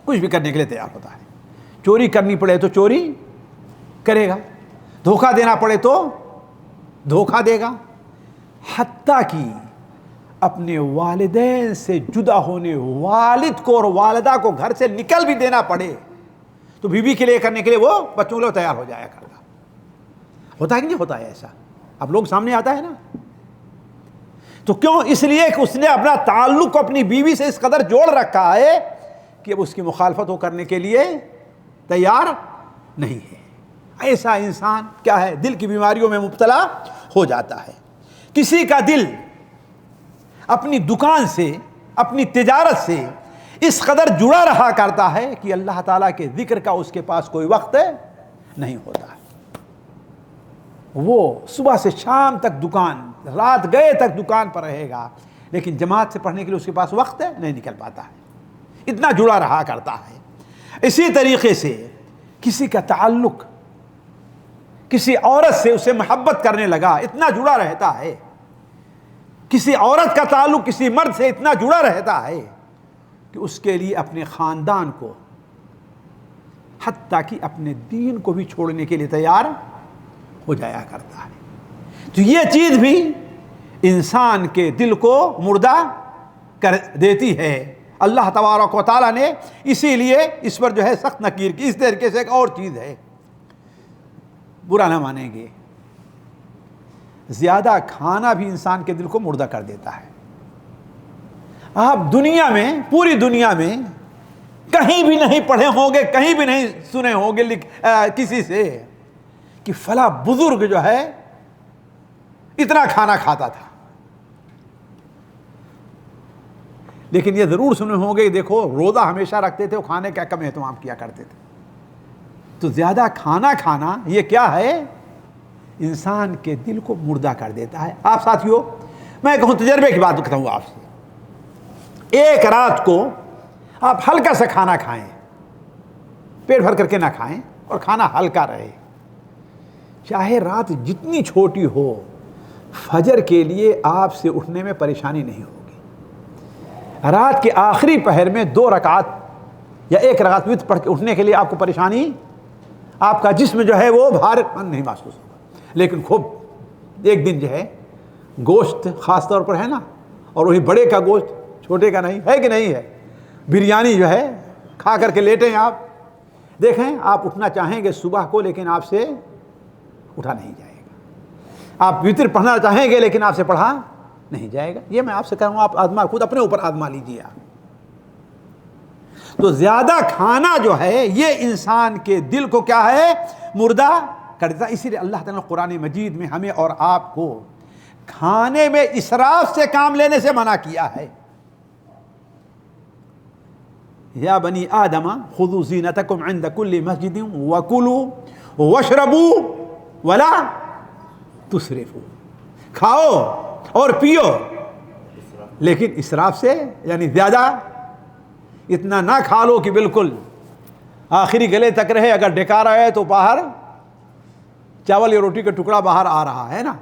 Speaker 1: کچھ بھی کرنے کے لیے تیار ہوتا ہے۔ چوری کرنی پڑے تو چوری کرے گا، دھوکہ دینا پڑے تو دھوکہ دے گا، حتیٰ کہ اپنے والدین سے جدا ہونے، والد کو اور والدہ کو گھر سے نکل بھی دینا پڑے تو بیوی کے لیے کرنے کے لیے وہ بچوں کے لیے تیار ہو جایا کرتا۔ ہوتا ہے کہ نہیں ہوتا ہے ایسا؟ اب لوگ سامنے آتا ہے نا۔ تو کیوں؟ اس لیے کہ اس نے اپنا تعلق اپنی بیوی سے اس قدر جوڑ رکھا ہے کہ اب اس کی مخالفت وہ کرنے کے لیے تیار نہیں ہے۔ ایسا انسان کیا ہے؟ دل کی بیماریوں میں مبتلا ہو جاتا ہے۔ کسی کا دل اپنی دکان سے، اپنی تجارت سے اس قدر جڑا رہا کرتا ہے کہ اللہ تعالیٰ کے ذکر کا اس کے پاس کوئی وقت نہیں ہوتا۔ وہ صبح سے شام تک دکان، رات گئے تک دکان پر رہے گا، لیکن جماعت سے پڑھنے کے لیے اس کے پاس وقت نہیں نکل پاتا ہے، اتنا جڑا رہا کرتا ہے۔ اسی طریقے سے کسی کا تعلق کسی عورت سے، اسے محبت کرنے لگا، اتنا جڑا رہتا ہے، کسی عورت کا تعلق کسی مرد سے اتنا جڑا رہتا ہے کہ اس کے لیے اپنے خاندان کو، حتیٰ کہ اپنے دین کو بھی چھوڑنے کے لیے تیار ہو جایا کرتا ہے۔ تو یہ چیز بھی انسان کے دل کو مردہ کر دیتی ہے۔ اللہ تبارک و تعالیٰ نے اسی لیے اس پر جو ہے سخت نکیر کی۔ اس طریقے سے ایک اور چیز ہے، برا نہ مانیں گے، زیادہ کھانا بھی انسان کے دل کو مردہ کر دیتا ہے۔ آپ دنیا میں، پوری دنیا میں کہیں بھی نہیں پڑھے ہوں گے، کہیں بھی نہیں سنے ہوں گے کسی سے کہ فلاں بزرگ جو ہے اتنا کھانا کھاتا تھا، لیکن یہ ضرور سنے ہوں گے، دیکھو روزہ ہمیشہ رکھتے تھے، وہ کھانے کا کم اہتمام کیا کرتے تھے۔ تو زیادہ کھانا کھانا یہ کیا ہے؟ انسان کے دل کو مردہ کر دیتا ہے۔ آپ ساتھیوں، میں کہوں تجربے کی بات کرتا ہوں آپ سے، ایک رات کو آپ ہلکا سا کھانا کھائیں، پیٹ بھر کر کے نہ کھائیں، اور کھانا ہلکا رہے، چاہے رات جتنی چھوٹی ہو، فجر کے لیے آپ سے اٹھنے میں پریشانی نہیں ہوگی۔ رات کے آخری پہر میں 2 رکعت یا 1 رکعت وتر پڑھ کے اٹھنے کے لیے آپ کو پریشانی، آپ کا جسم جو ہے وہ بھار نہیں محسوس ہوگا۔ لیکن خوب ایک دن جو ہے گوشت خاص طور پر ہے نا، اور وہی بڑے کا گوشت، چھوٹے کا نہیں ہے، کہ نہیں ہے، بریانی جو ہے کھا کر کے لیٹیں آپ، دیکھیں آپ اٹھنا چاہیں گے صبح کو، لیکن آپ سے اٹھا نہیں جائے گا۔ آپ وتر پڑھنا چاہیں گے، لیکن آپ سے پڑھا نہیں جائے گا۔ یہ میں آپ سے کہوں گا، آپ آزما، خود اپنے اوپر آزما لیجیے آپ۔ تو زیادہ کھانا جو ہے یہ انسان کے دل کو کیا ہے؟ مردہ کر دیتا۔ اسی لیے اللہ تعالیٰ نے قرآن مجید میں ہمیں اور آپ کو کھانے میں اسراف سے کام لینے سے منع کیا ہے۔ یا بنی آدم خذوا زینتکم عند کل مسجد وکلوا واشربوا ولا تسرفوا، کھاؤ اور پیو، لیکن اسراف سے، یعنی زیادہ اتنا نہ کھا لو کہ بالکل آخری گلے تک رہے، اگر ڈکار آئے تو باہر چاول یا روٹی کا ٹکڑا باہر آ رہا ہے نا،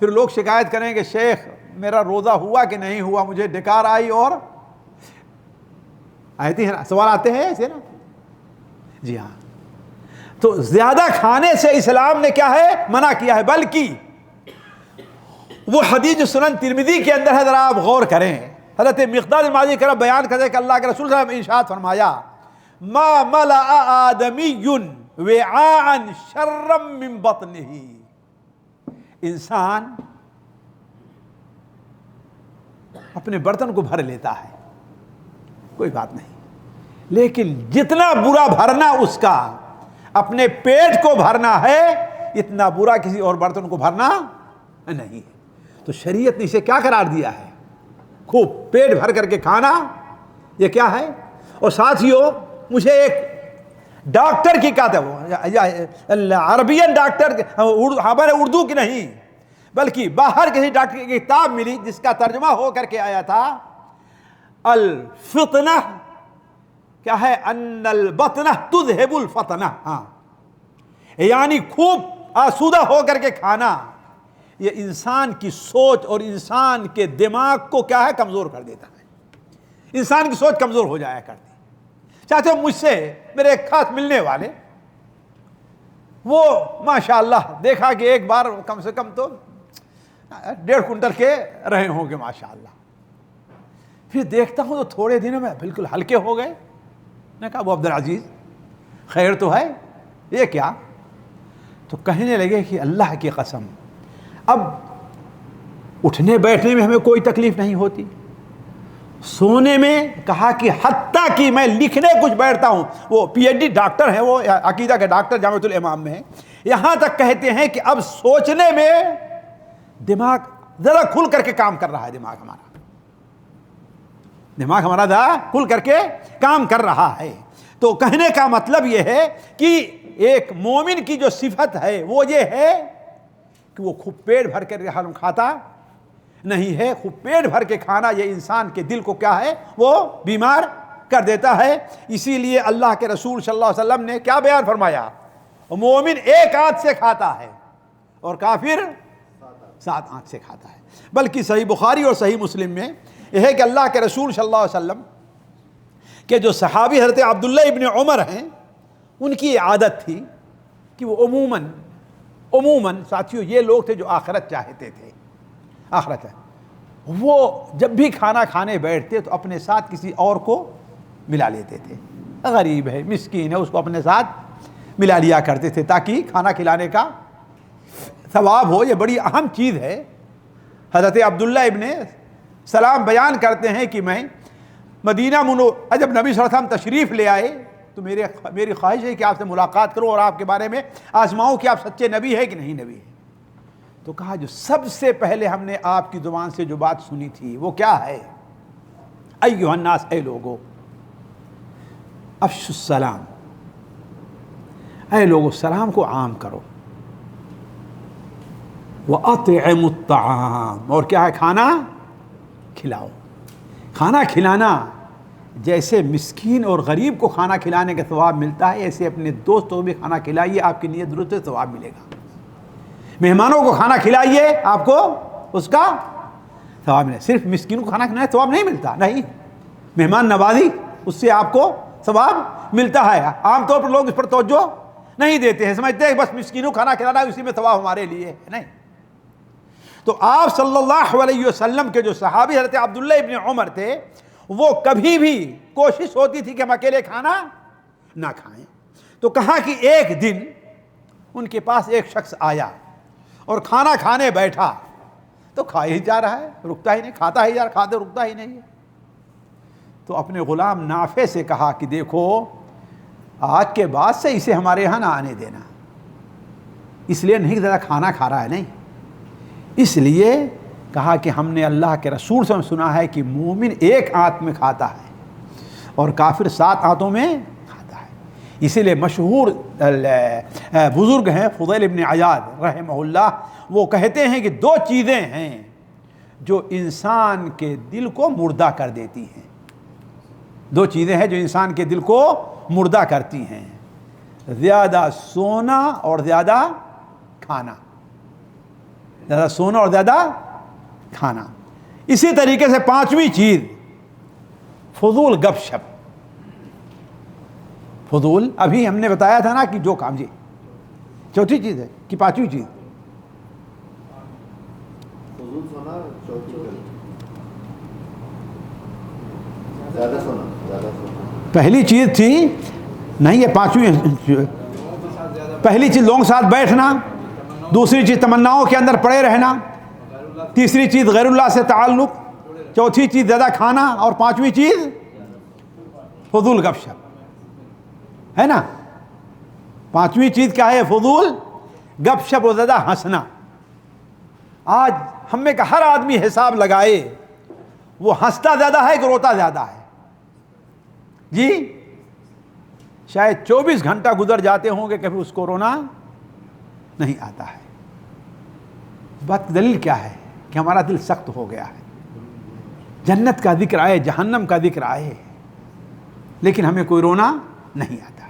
Speaker 1: پھر لوگ شکایت کریں کہ شیخ میرا روزہ ہوا کہ نہیں ہوا، مجھے ڈکار آئی اور آتی ہے نا، سوال آتے ہیں ایسے نا. جی ہاں، تو زیادہ کھانے سے اسلام نے کیا ہے منع کیا ہے، بلکہ وہ حدیث سنن ترمذی کے اندر ہے، ذرا آپ غور کریں، حضرت مقداد ماضی کرم بیان کرتے کہ اللہ کے رسول صلی اللہ علیہ وسلم ارشاد فرمایا ما ملأ آدمی وعاء شرا من بطنہ، انسان اپنے برتن کو بھر لیتا ہے کوئی بات نہیں، لیکن جتنا برا بھرنا اس کا اپنے پیٹ کو بھرنا ہے، اتنا برا کسی اور برتن کو بھرنا نہیں ہے. تو شریعت نے اسے کیا قرار دیا ہے؟ خوب پیٹ بھر کر کے کھانا، یہ کیا ہے؟ اور ساتھیوں مجھے ایک ڈاکٹر کی عربین ڈاکٹر، ہمارے اردو کی نہیں بلکہ باہر کسی ڈاکٹر کی کتاب ملی جس کا ترجمہ ہو کر کے آیا تھا الفطنہ، کیا ہے؟ ان البطنہ تذہب الفطنہ، ہاں یعنی خوب آسودہ ہو کر کے کھانا یہ انسان کی سوچ اور انسان کے دماغ کو کیا ہے کمزور کر دیتا ہے، انسان کی سوچ کمزور ہو جایا کرتی. چاہتے ہو مجھ سے میرے ایک خاص ملنے والے، وہ ماشاءاللہ دیکھا کہ ایک بار کم سے کم تو 1.5 کنٹل کے رہے ہوں گے ماشاءاللہ، پھر دیکھتا ہوں تو تھوڑے دنوں میں بالکل ہلکے ہو گئے. میں کہا ابو عبدالعزیز خیر تو ہے، یہ کیا؟ تو کہنے لگے کہ اللہ کی قسم اب اٹھنے بیٹھنے میں ہمیں کوئی تکلیف نہیں ہوتی، سونے میں کہا کہ حتیٰ کہ میں لکھنے کچھ بیٹھتا ہوں، وہ پی ایچ ڈی ڈاکٹر ہیں، وہ عقیدہ کے ڈاکٹر جامعۃ الامام میں ہیں، یہاں تک کہتے ہیں کہ اب سوچنے میں دماغ ذرا کھل کر کے کام کر رہا ہے، دماغ ہمارا ذرا کھل کر کے کام کر رہا ہے. تو کہنے کا مطلب یہ ہے کہ ایک مومن کی جو صفت ہے وہ یہ ہے کہ وہ خوب پیٹ بھر کر کھاتا نہیں ہے. خوب پیٹ بھر کے کھانا یہ انسان کے دل کو کیا ہے وہ بیمار کر دیتا ہے. اسی لیے اللہ کے رسول صلی اللہ علیہ وسلم نے کیا بیان فرمایا؟ مومن ایک آنت سے کھاتا ہے اور کافر 7 آنت سے کھاتا ہے. بلکہ صحیح بخاری اور صحیح مسلم میں یہ ہے کہ اللہ کے رسول صلی اللہ علیہ وسلم کہ جو صحابی حضرت عبداللہ ابن عمر ہیں، ان کی عادت تھی کہ وہ عموماً ساتھیوں یہ لوگ تھے جو آخرت چاہتے تھے، آخرت ہے، وہ جب بھی کھانا کھانے بیٹھتے تو اپنے ساتھ کسی اور کو ملا لیتے تھے، غریب ہے مسکین ہے اس کو اپنے ساتھ ملا لیا کرتے تھے تاکہ کھانا کھلانے کا ثواب ہو. یہ بڑی اہم چیز ہے. حضرت عبداللہ ابن سلام بیان کرتے ہیں کہ میں مدینہ جب نبی صلی اللہ علیہ وسلم تشریف لے آئے تو میری خواہش ہے کہ آپ سے ملاقات کروں اور آپ کے بارے میں آزماؤں کہ آپ سچے نبی ہے کہ نہیں نبی ہے. تو کہا جو سب سے پہلے ہم نے آپ کی زبان سے جو بات سنی تھی وہ کیا ہے؟ ایھا الناس، اے لوگو، افشوا السلام، اے لوگو سلام کو عام کرو، وَأَطْعِمُوا الطَّعَامَ، اور کیا ہے کھانا کھلاؤ. کھانا کھلانا جیسے مسکین اور غریب کو کھانا کھلانے کا ثواب ملتا ہے، ایسے اپنے دوستوں کو بھی کھانا کھلائیے، آپ کی نیت درست ہے ثواب ملے گا. مہمانوں کو کھانا کھلائیے، آپ کو اس کا ثواب ملے. صرف مسکین کو کھانا کھلانے ثواب نہیں ملتا، نہیں، مہمان نوازی اس سے آپ کو ثواب ملتا ہے. عام طور پر لوگ اس پر توجہ نہیں دیتے ہیں، سمجھتے ہیں بس مسکینوں کو کھانا کھلانا ہے اسی میں ثواب ہمارے لیے ہے. نہیں. تو آپ صلی اللہ علیہ وسلم کے جو صحابی حضرت عبداللہ ابن عمر تھے، وہ کبھی بھی کوشش ہوتی تھی کہ ہم اکیلے کھانا نہ کھائیں. تو کہا کہ ایک دن ان کے پاس ایک شخص آیا اور کھانا کھانے بیٹھا تو کھا ہی جا رہا ہے، رکتا ہی نہیں، کھاتا ہی جا رہا، کھاتے رکتا ہی نہیں ہے. تو اپنے غلام نافع سے کہا کہ دیکھو آج کے بعد سے اسے ہمارے یہاں نہ آنے دینا، اس لیے نہیں زیادہ کھانا کھا رہا ہے، نہیں، اس لیے کہا کہ ہم نے اللہ کے رسول سے سنا ہے کہ مومن ایک آنت میں کھاتا ہے اور کافر 7 آنتوں میں کھاتا ہے. اسی لیے مشہور بزرگ ہیں فضیل ابن عیاض رحمہ اللہ، وہ کہتے ہیں کہ 2 چیزیں ہیں جو انسان کے دل کو مردہ کر دیتی ہیں. 2 چیزیں ہیں جو انسان کے دل کو مردہ کرتی ہیں، زیادہ سونا اور زیادہ کھانا، زیادہ سونا اور زیادہ کھانا۔ اسی طریقے سے پانچویں چیز فضول گپ شپ۔ فضول ابھی ہم نے بتایا تھا نا کہ جو کام، جی چوتھی چیز ہے کہ پانچویں چیز؟
Speaker 2: فضول سونا، زیادہ سونا۔
Speaker 1: پہلی چیز تھی نہیں، یہ پانچویں۔ پہلی چیز لوگوں کے ساتھ بیٹھنا، دوسری چیز تمناؤں کے اندر پڑے رہنا، تیسری چیز غیر اللہ سے تعلق، چوتھی چیز زیادہ کھانا، اور پانچویں چیز فضول گپ شپ، ہے نا؟ پانچویں چیز کیا ہے؟ فضول گپ شپ اور زیادہ ہنسنا۔ آج ہم میں کا ہر آدمی حساب لگائے وہ ہنستا زیادہ ہے کہ روتا زیادہ ہے؟ جی شاید 24 گھنٹہ گزر جاتے ہوں گے کبھی اس کو رونا نہیں آتا ہے۔ بات دلیل کیا ہے؟ کہ ہمارا دل سخت ہو گیا ہے۔ جنت کا ذکر آئے، جہنم کا ذکر آئے، لیکن ہمیں کوئی رونا نہیں آتا ہے۔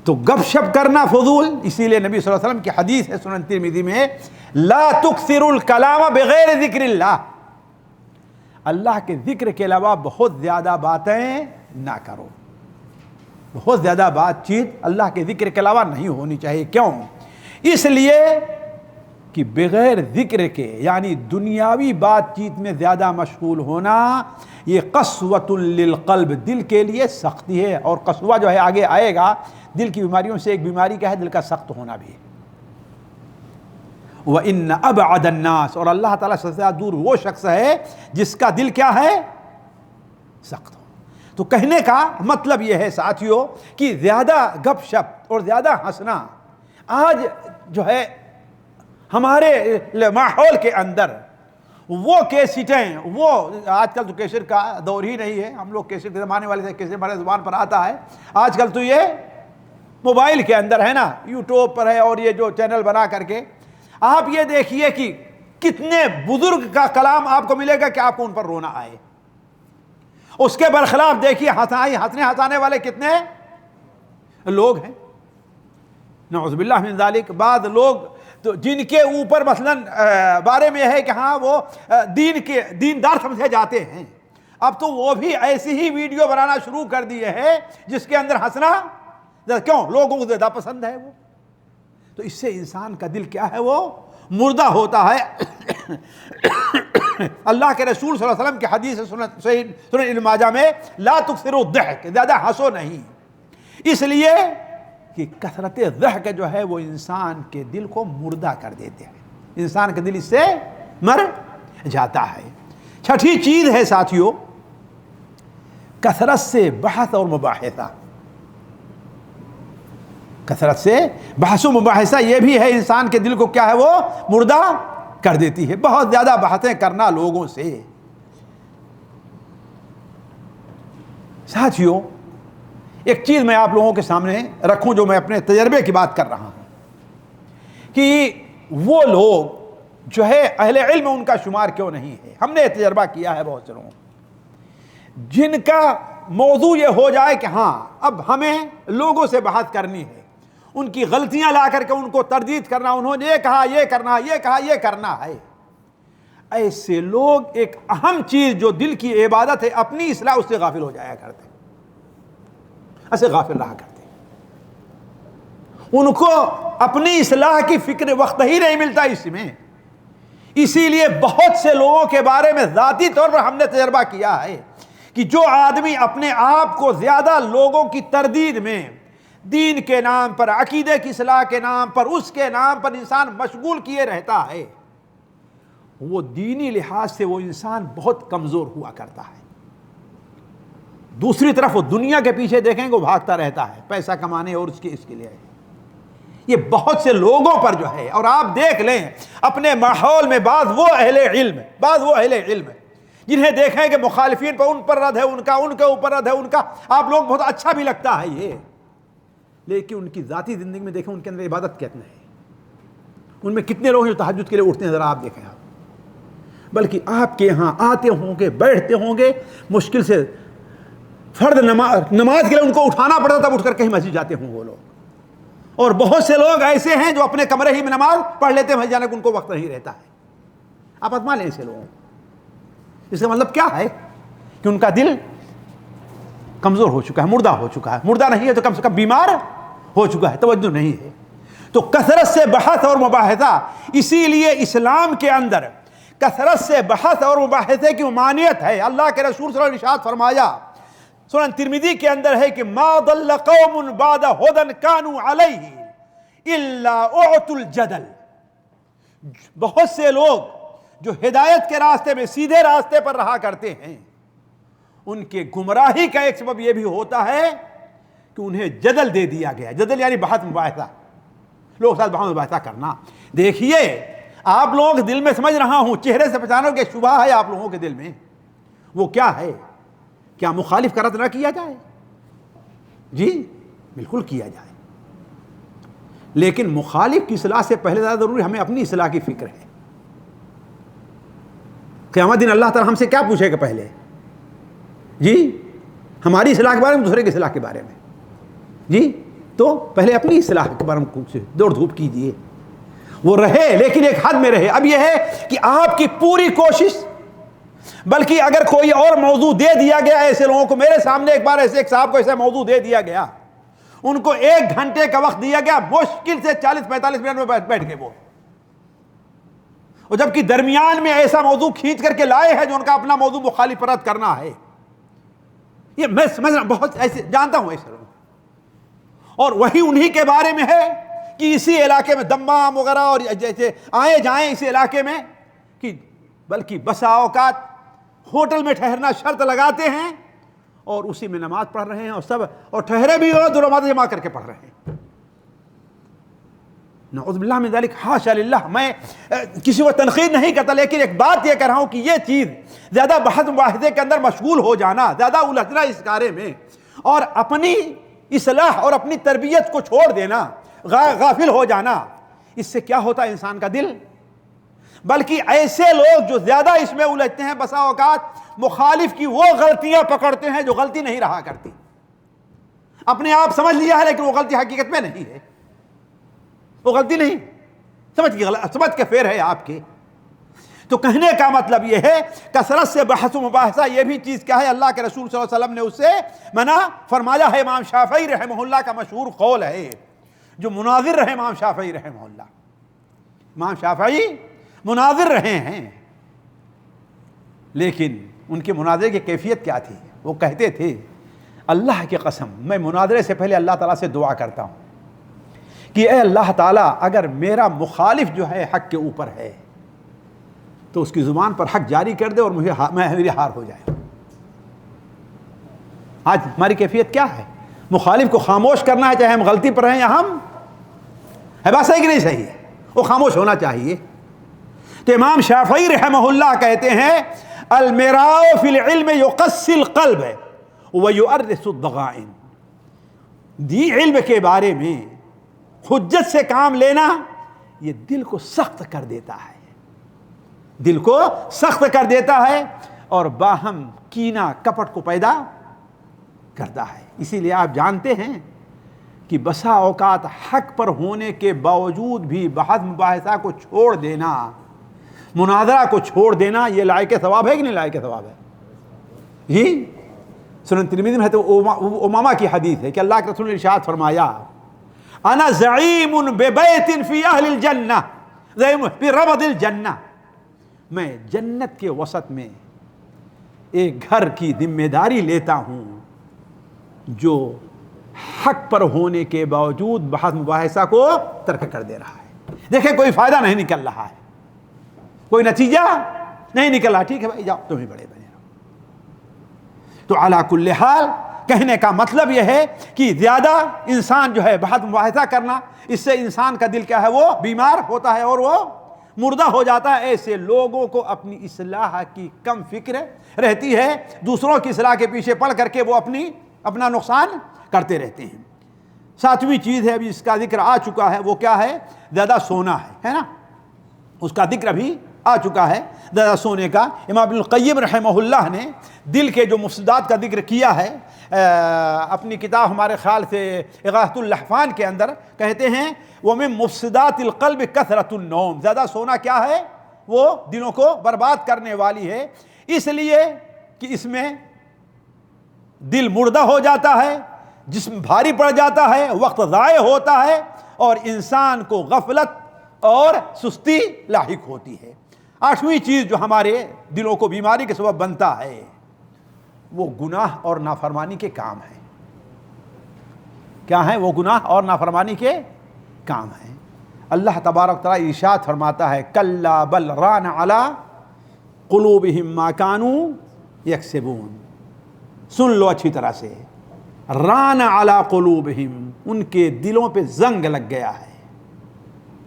Speaker 1: تو گپ شپ کرنا فضول، اسی لیے نبی صلی اللہ علیہ وسلم کی حدیث ہے سنن ترمذی میں، لا تکثروا الکلام بغیر ذکر اللہ، اللہ کے ذکر کے علاوہ بہت زیادہ باتیں نہ کرو۔ بہت زیادہ بات چیت اللہ کے ذکر کے علاوہ نہیں ہونی چاہیے۔ کیوں؟ اس لیے کہ بغیر ذکر کے یعنی دنیاوی بات چیت میں زیادہ مشغول ہونا یہ قسوۃ للقلب، دل کے لیے سختی ہے۔ اور قسوہ جو ہے آگے آئے گا، دل کی بیماریوں سے ایک بیماری کا ہے دل کا سخت ہونا بھی ہے۔ وَإِنَّ أَبْعَدَ النَّاسِ، اور اللہ تعالیٰ سے زیادہ دور وہ شخص ہے جس کا دل کیا ہے؟ سخت ہو۔ تو کہنے کا مطلب یہ ہے ساتھیوں کہ زیادہ گپ شپ اور زیادہ ہنسنا آج جو ہے ہمارے ماحول کے اندر وہ کیسٹیں، وہ آج کل تو کیسٹ کا دور ہی نہیں ہے، ہم لوگ کیسٹ کے زمانے والے سے کیسٹ ہمارے زبان پر آتا ہے، آج کل تو یہ موبائل کے اندر ہے نا، یوٹیوب پر ہے، اور یہ جو چینل بنا کر کے آپ یہ دیکھیے کہ کتنے بزرگ کا کلام آپ کو ملے گا کہ آپ کو ان پر رونا آئے۔ اس کے برخلاف دیکھیے ہنسنے ہنسانے والے کتنے لوگ ہیں، نعوذ باللہ من ذالک۔ بعض لوگ تو جن کے اوپر مثلا بارے میں ہے کہ ہاں وہ دیندار سمجھے جاتے ہیں، اب تو وہ بھی ایسی ہی ویڈیو بنانا شروع کر دیے ہیں جس کے اندر ہنسنا، کیوں؟ لوگوں کو زیادہ پسند ہے وہ۔ تو اس سے انسان کا دل کیا ہے؟ وہ مردہ ہوتا ہے۔ اللہ کے رسول صلی اللہ علیہ وسلم کی حدیث سنن ابن ماجہ میں، لا تکثروا الضحک، زیادہ ہنسو نہیں، اس لیے کہ کثرت ضحک جو ہے وہ انسان کے دل کو مردہ کر دیتے ہیں، انسان کا دل اس سے مر جاتا ہے۔ چھٹی چیز ہے ساتھیوں کثرت سے بحث اور مباحثہ۔ کثرت سے بحث و مباحثہ یہ بھی ہے انسان کے دل کو کیا ہے؟ وہ مردہ کر دیتی ہے۔ بہت زیادہ بحثیں کرنا لوگوں سے۔ ساتھیوں ایک چیز میں آپ لوگوں کے سامنے رکھوں جو میں اپنے تجربے کی بات کر رہا ہوں کہ وہ لوگ جو ہے اہل علم ان کا شمار کیوں نہیں ہے، ہم نے تجربہ کیا ہے بہت سے لوگوں جن کا موضوع یہ ہو جائے کہ ہاں اب ہمیں لوگوں سے بحث کرنی ہے، ان کی غلطیاں لا کر کے ان کو تردید کرنا، انہوں نے یہ کہا یہ کرنا، یہ کہا یہ کرنا ہے۔ ایسے لوگ ایک اہم چیز جو دل کی عبادت ہے اپنی اصلاح، اس سے غافل ہو جایا کرتے، ایسے غافل رہا کرتے، ان کو اپنی اصلاح کی فکر وقت ہی نہیں ملتا اس میں۔ اسی لیے بہت سے لوگوں کے بارے میں ذاتی طور پر ہم نے تجربہ کیا ہے کہ جو آدمی اپنے آپ کو زیادہ لوگوں کی تردید میں، دین کے نام پر، عقیدے کی اصلاح کے نام پر، اس کے نام پر انسان مشغول کیے رہتا ہے، وہ دینی لحاظ سے وہ انسان بہت کمزور ہوا کرتا ہے۔ دوسری طرف وہ دنیا کے پیچھے دیکھیں گے وہ بھاگتا رہتا ہے پیسہ کمانے اور اس کے لیے۔ یہ بہت سے لوگوں پر جو ہے، اور آپ دیکھ لیں اپنے ماحول میں بعض وہ اہل علم جنہیں دیکھیں کہ مخالفین پر ان پر رد ہے ان کا، ان کے اوپر رد ہے ان کا، آپ لوگ بہت اچھا بھی لگتا ہے یہ، لیکن ان کی ذاتی زندگی میں دیکھیں ان کے اندر عبادت کتنا ہے، ان میں کتنے لوگ جو تہجد کے لیے اٹھتے ہیں، ذرا آپ دیکھیں آپ، بلکہ آپ کے یہاں آتے ہوں گے، بیٹھتے ہوں گے، مشکل سے فرض نماز کے لیے ان کو اٹھانا پڑتا تب اٹھ کر کہیں مسجد جاتے ہوں وہ لوگ. اور بہت سے لوگ ایسے ہیں جو اپنے کمرے ہی میں نماز پڑھ لیتے ہیں, مسجد جانے کا ان کو وقت نہیں رہتا ہے. آپ ازما لیں ایسے لوگوں. اس کا مطلب کیا ہے کہ ان کا دل کمزور ہو چکا ہے, مردہ ہو چکا ہے. مردہ نہیں ہے تو کم سے کم بیمار ہو چکا ہے, توجہ نہیں ہے. تو کثرت سے بحث اور مباحثہ, اسی لیے اسلام کے اندر کثرت سے بحث اور مباحثے کی ممانعت ہے. اللہ کے رسول صلی اللہ علیہ وسلم نے ارشاد فرمایا, سنن ترمذی کے اندر ہے کہ ما ضل قوم بعد هدى كانوا عليه الا اعطوا الجدل. بہت سے لوگ جو ہدایت کے راستے میں سیدھے راستے پر رہا کرتے ہیں, ان کے گمراہی کا ایک سبب یہ بھی ہوتا ہے کہ انہیں جدل دے دیا گیا. جدل یعنی بحث مباحثہ, لوگ ساتھ بحث مباحثہ کرنا. دیکھیے آپ لوگوں کے دل میں سمجھ رہا ہوں, چہرے سے پہچانو کہ شبہ ہے آپ لوگوں کے دل میں. وہ کیا ہے؟ کیا مخالف کا رد نہ کیا جائے؟ جی بالکل کیا جائے, لیکن مخالف کی اصلاح سے پہلے زیادہ ضروری ہمیں اپنی اصلاح کی فکر ہے. قیامت دن اللہ تعالیٰ ہم سے کیا پوچھے گا پہلے؟ جی ہماری اصلاح کے بارے میں, دوسرے کی اصلاح کے بارے میں. جی تو پہلے اپنی اصلاح کے بارے میں دوڑ دھوپ کیجئے, وہ رہے لیکن ایک حد میں رہے. اب یہ ہے کہ آپ کی پوری کوشش, بلکہ اگر کوئی اور موضوع دے دیا گیا ایسے لوگوں کو, میرے سامنے ایک بار ایک صاحب کو ایسا موضوع دے دیا گیا, ان کو 1 گھنٹے کا وقت دیا گیا, مشکل سے 40-45 منٹ میں بیٹھ گئے وہ, اور جبکہ درمیان میں ایسا موضوع کھینچ کر کے لائے ہیں جو ان کا اپنا موضوع مخالف پر رد کرنا ہے. یہ میں سمجھ رہا ہوں, بہت ایسے جانتا ہوں ایسے لوگ, اور وہی انہی کے بارے میں ہے کہ اسی علاقے میں دمام وغیرہ اور جیسے آئے جائیں اسی علاقے میں, کہ بلکہ بسا اوقات ہوٹل میں ٹھہرنا شرط لگاتے ہیں اور اسی میں نماز پڑھ رہے ہیں, اور سب اور ٹھہرے بھی ہو تو نماز جمع کر کے پڑھ رہے ہیں. نعوذ باللہ من ذلک, حاشا للہ. میں کسی کو تنقید نہیں کرتا, لیکن ایک بات یہ کہہ رہا ہوں کہ یہ چیز زیادہ بحث مباحثے کے اندر مشغول ہو جانا, زیادہ الجھنا اس کارے میں, اور اپنی اصلاح اور اپنی تربیت کو چھوڑ دینا, غافل ہو جانا, اس سے کیا ہوتا ہے انسان کا دل. بلکہ ایسے لوگ جو زیادہ اس میں الجھتے ہیں, بسا اوقات مخالف کی وہ غلطیاں پکڑتے ہیں جو غلطی نہیں رہا کرتی. اپنے آپ سمجھ لیا ہے لیکن وہ غلطی حقیقت میں نہیں ہے, وہ غلطی نہیں, سمجھ کے فیر ہے آپ کے. تو کہنے کا مطلب یہ ہے کثرت سے بحث و مباحثہ, یہ بھی چیز کیا ہے, اللہ کے رسول صلی اللہ علیہ وسلم نے اس سے منع فرمایا ہے. امام شافعی رحمہ اللہ کا مشہور قول ہے, جو مناظر رہے امام شافعی رحمہ اللہ. امام شافعی مناظر رہے ہیں, لیکن ان کے مناظرے کی کیفیت کیا تھی؟ وہ کہتے تھے اللہ کی قسم میں مناظرے سے پہلے اللہ تعالیٰ سے دعا کرتا ہوں کہ اے اللہ تعالیٰ اگر میرا مخالف جو ہے حق کے اوپر ہے تو اس کی زبان پر حق جاری کر دے اور میری ہار ہو جائے. آج ہماری کیفیت کیا ہے؟ مخالف کو خاموش کرنا ہے, چاہے ہم غلطی پر ہیں یا ہم, ہے بات صحیح کہ نہیں صحیح ہے, وہ خاموش ہونا چاہیے. تو امام شافعی رحمہ اللہ کہتے ہیں المراء فی العلم یقسی القلب ویؤرث الضغائن. دی علم کے بارے میں حجت سے کام لینا یہ دل کو سخت کر دیتا ہے, دل کو سخت کر دیتا ہے اور باہم کینہ کپٹ کو پیدا کرتا ہے. اسی لیے آپ جانتے ہیں کہ بسا اوقات حق پر ہونے کے باوجود بھی بحث مباحثہ کو چھوڑ دینا, مناظرہ کو چھوڑ دینا, یہ لائق ثواب ہے کہ نہیں لائق ثواب ہے؟ جی سنن ترمذی میں ہے تو امامہ کی حدیث ہے کہ اللہ کے رسول نے ارشاد فرمایا انا زعیم ببیت فی اہل الجنہ زعیم فی ربض الجنہ, میں جنت کے وسط میں ایک گھر کی ذمہ داری لیتا ہوں جو حق پر ہونے کے باوجود بحث مباحثہ کو ترک کر دے رہا ہے. دیکھیں کوئی فائدہ نہیں نکل رہا ہے, کوئی نتیجہ نہیں نکل رہا, ٹھیک ہے بھائی جاؤ تم ہی بڑے بنے رہو. تو علی کل حال کہنے کا مطلب یہ ہے کہ زیادہ انسان جو ہے بحث مباحثہ کرنا, اس سے انسان کا دل کیا ہے, وہ بیمار ہوتا ہے اور وہ مردہ ہو جاتا ہے. ایسے لوگوں کو اپنی اصلاح کی کم فکر رہتی ہے, دوسروں کی اصلاح کے پیچھے پڑ کر کے وہ اپنا نقصان کرتے رہتے ہیں. 7ویں چیز ہے, ابھی اس کا ذکر آ چکا ہے, وہ کیا ہے؟ زیادہ سونا ہے نا, اس کا ذکر ابھی آ چکا ہے, زیادہ سونے کا. امام ابن القیم رحمہ اللہ نے دل کے جو مفسدات کا ذکر کیا ہے, اپنی کتاب ہمارے خیال سے اغاثۃ اللحفان کے اندر کہتے ہیں وَمِن مُفْسِدَاتِ الْقَلْبِ كَثْرَةُ النَّوْمِ، زیادہ سونا کیا ہے؟ وہ دلوں کو برباد کرنے والی ہے، اس لیے کہ اس میں دل مردہ ہو جاتا ہے، جسم بھاری پڑ جاتا ہے، وقت ضائع ہوتا ہے اور انسان کو غفلت اور سستی لاحق ہوتی ہے۔ آٹھویں چیز جو ہمارے دلوں کو بیماری کے سبب بنتا ہے وہ گناہ اور نافرمانی کے کام ہیں۔ کیا ہیں وہ گناہ اور نافرمانی کے کام ہیں؟ اللہ تبارک تعالیٰ ارشاد فرماتا ہے کلا بل ران علی قلوبہم ما کانوا یکسبون، سن لو اچھی طرح سے، ران علی قلوبہم، ان کے دلوں پہ زنگ لگ گیا ہے،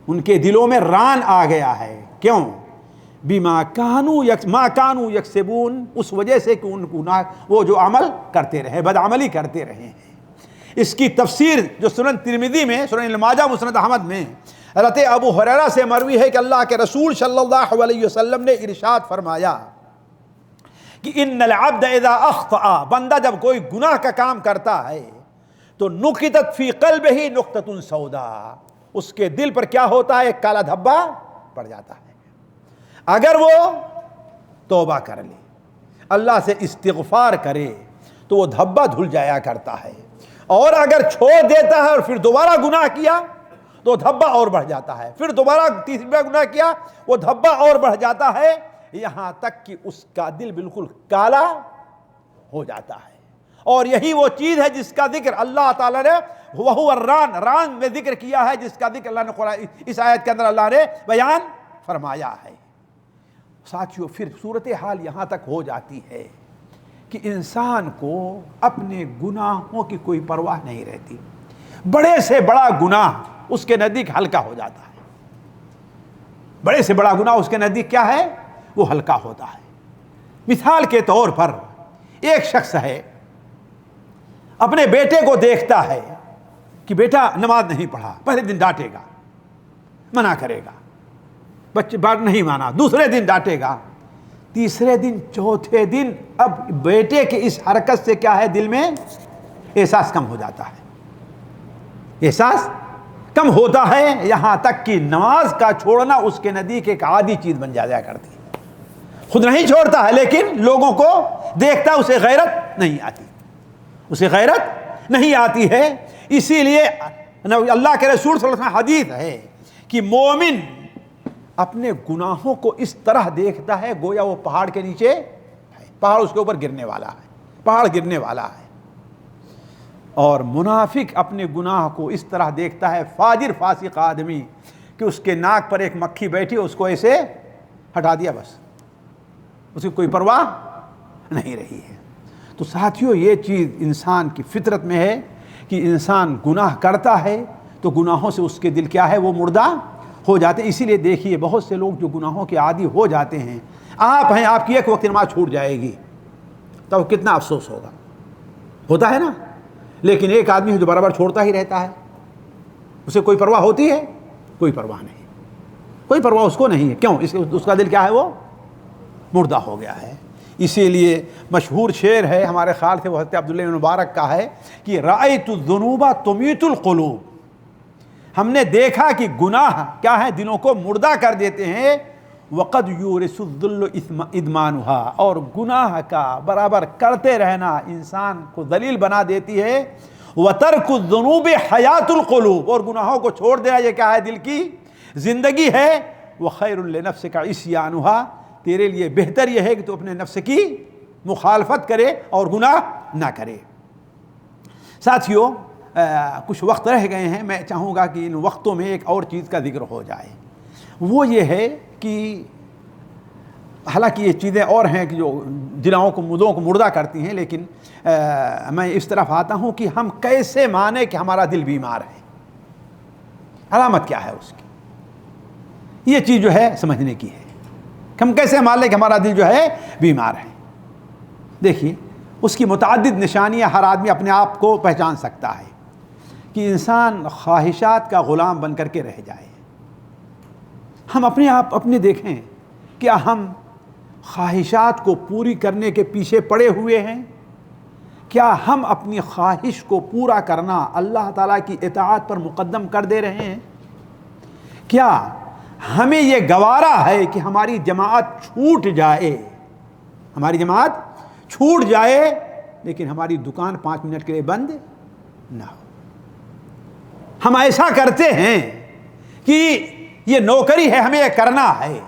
Speaker 1: ان کے دلوں میں ران آ گیا ہے۔ کیوں؟ بما ما کانوا یکسبون، اس وجہ سے کہ ان گناہ وہ جو عمل کرتے رہے، بدعملی کرتے رہے ہیں۔ اس کی تفسیر جو سنن ترمذی میں، سنن ماجہ، مسند احمد میں حضرت ابو ہریرہ سے مروی ہے کہ اللہ کے رسول صلی اللہ علیہ وسلم نے ارشاد فرمایا کہ ان العبد اذا اخطأ، بندہ جب کوئی گناہ کا کام کرتا ہے تو نکتت فی قلبہ نقطۃ سوداء، اس کے دل پر کیا ہوتا ہے؟ ایک کالا دھبا پڑ جاتا ہے۔ اگر وہ توبہ کر لے، اللہ سے استغفار کرے تو وہ دھبا دھل جایا کرتا ہے، اور اگر چھوڑ دیتا ہے اور پھر دوبارہ گناہ کیا تو دھبا اور بڑھ جاتا ہے، پھر دوبارہ تیسری بار گناہ کیا وہ دھبا اور بڑھ جاتا ہے، یہاں تک کہ اس کا دل بالکل کالا ہو جاتا ہے۔ اور یہی وہ چیز ہے جس کا ذکر اللہ تعالیٰ نے وَهُوَ الران، ران میں ذکر کیا ہے، جس کا ذکر اللہ نے قرآن اس آیت کے اندر اللہ نے بیان فرمایا ہے۔ ساتھیو، پھر صورتحال یہاں تک ہو جاتی ہے کہ انسان کو اپنے گناہوں کی کوئی پرواہ نہیں رہتی، بڑے سے بڑا گناہ اس کے نزدیک ہلکا ہو جاتا ہے، بڑے سے بڑا گناہ اس کے نزدیک کیا ہے؟ وہ ہلکا ہوتا ہے۔ مثال کے طور پر ایک شخص ہے، اپنے بیٹے کو دیکھتا ہے کہ بیٹا نماز نہیں پڑھا، پہلے دن ڈانٹے گا، منع کرے گا، بچے بات نہیں مانا، دوسرے دن ڈانٹے گا، تیسرے دن، چوتھے دن اب بیٹے کے اس حرکت سے کیا ہے؟ دل میں احساس کم ہو جاتا ہے، احساس کم ہوتا ہے، یہاں تک کہ نماز کا چھوڑنا اس کے نزدیک ایک عادی چیز بن جایا کرتی ہے۔ خود نہیں چھوڑتا ہے لیکن لوگوں کو دیکھتا ہے، اسے غیرت نہیں آتی، اسے غیرت نہیں آتی ہے۔ اسی لیے اللہ کے رسول صلی اللہ علیہ وسلم حدیث ہے کہ مومن اپنے گناہوں کو اس طرح دیکھتا ہے گویا وہ پہاڑ کے نیچے ہے، پہاڑ اس کے اوپر گرنے والا ہے، پہاڑ گرنے والا ہے۔ اور منافق اپنے گناہ کو اس طرح دیکھتا ہے، فاجر فاسق آدمی، کہ اس کے ناک پر ایک مکھی بیٹھی، اس کو ایسے ہٹا دیا، بس اس کی کوئی پرواہ نہیں رہی ہے۔ تو ساتھیو، یہ چیز انسان کی فطرت میں ہے کہ انسان گناہ کرتا ہے تو گناہوں سے اس کے دل کیا ہے؟ وہ مردہ ہو جاتے ہیں۔ اسی لیے دیکھیے بہت سے لوگ جو گناہوں کے عادی ہو جاتے ہیں، آپ ہیں، آپ کی ایک وقت نماز چھوٹ جائے گی تو کتنا افسوس ہوگا، ہوتا ہے نا؟ لیکن ایک آدمی ہے جو برابر چھوڑتا ہی رہتا ہے، اسے کوئی پرواہ ہوتی ہے؟ کوئی پرواہ نہیں، کوئی پرواہ اس کو نہیں ہے۔ کیوں؟ اس کا دل کیا ہے؟ وہ مردہ ہو گیا ہے۔ اسی لیے مشہور شعر ہے ہمارے خیال سے وہ حضرت عبداللہ بن مبارک کا ہے کہ رأیت الذنوب تمیت القلوب، ہم نے دیکھا کہ گناہ کیا ہے؟ دلوں کو مردہ کر دیتے ہیں۔ وقد یورث الذل ادمانها، اور گناہ کا برابر کرتے رہنا انسان کو ذلیل بنا دیتی ہے۔ وترک الذنوب حیات القلوب، اور گناہوں کو چھوڑ دینا یہ کیا ہے؟ دل کی زندگی ہے۔ وخیر لنفسک عصیانها، تیرے لیے بہتر یہ ہے کہ تو اپنے نفس کی مخالفت کرے اور گناہ نہ کرے۔ ساتھیو، کچھ وقت رہ گئے ہیں، میں چاہوں گا کہ ان وقتوں میں ایک اور چیز کا ذکر ہو جائے، وہ یہ ہے کہ حالانکہ یہ چیزیں اور ہیں کہ جو دلوں کو مردہ کرتی ہیں، لیکن میں اس طرف آتا ہوں کہ ہم کیسے مانیں کہ ہمارا دل بیمار ہے، علامت کیا ہے اس کی، یہ چیز جو ہے سمجھنے کی ہے۔ ہم کیسے مان لیں کہ ہمارا دل جو ہے بیمار ہے؟ دیکھیے، اس کی متعدد نشانیاں ہر آدمی اپنے آپ کو پہچان سکتا ہے کہ انسان خواہشات کا غلام بن کر کے رہ جائے۔ ہم اپنے دیکھیں، کیا ہم خواہشات کو پوری کرنے کے پیچھے پڑے ہوئے ہیں کیا ہم اپنی خواہش کو پورا کرنا اللہ تعالیٰ کی اطاعت پر مقدم کر دے رہے ہیں؟ کیا ہمیں یہ گوارا ہے کہ ہماری جماعت چھوٹ جائے، ہماری جماعت چھوٹ جائے لیکن ہماری دکان 5 منٹ کے لیے بند نہ ہو؟ ہم ایسا کرتے ہیں کہ یہ نوکری ہے، ہمیں یہ کرنا ہے،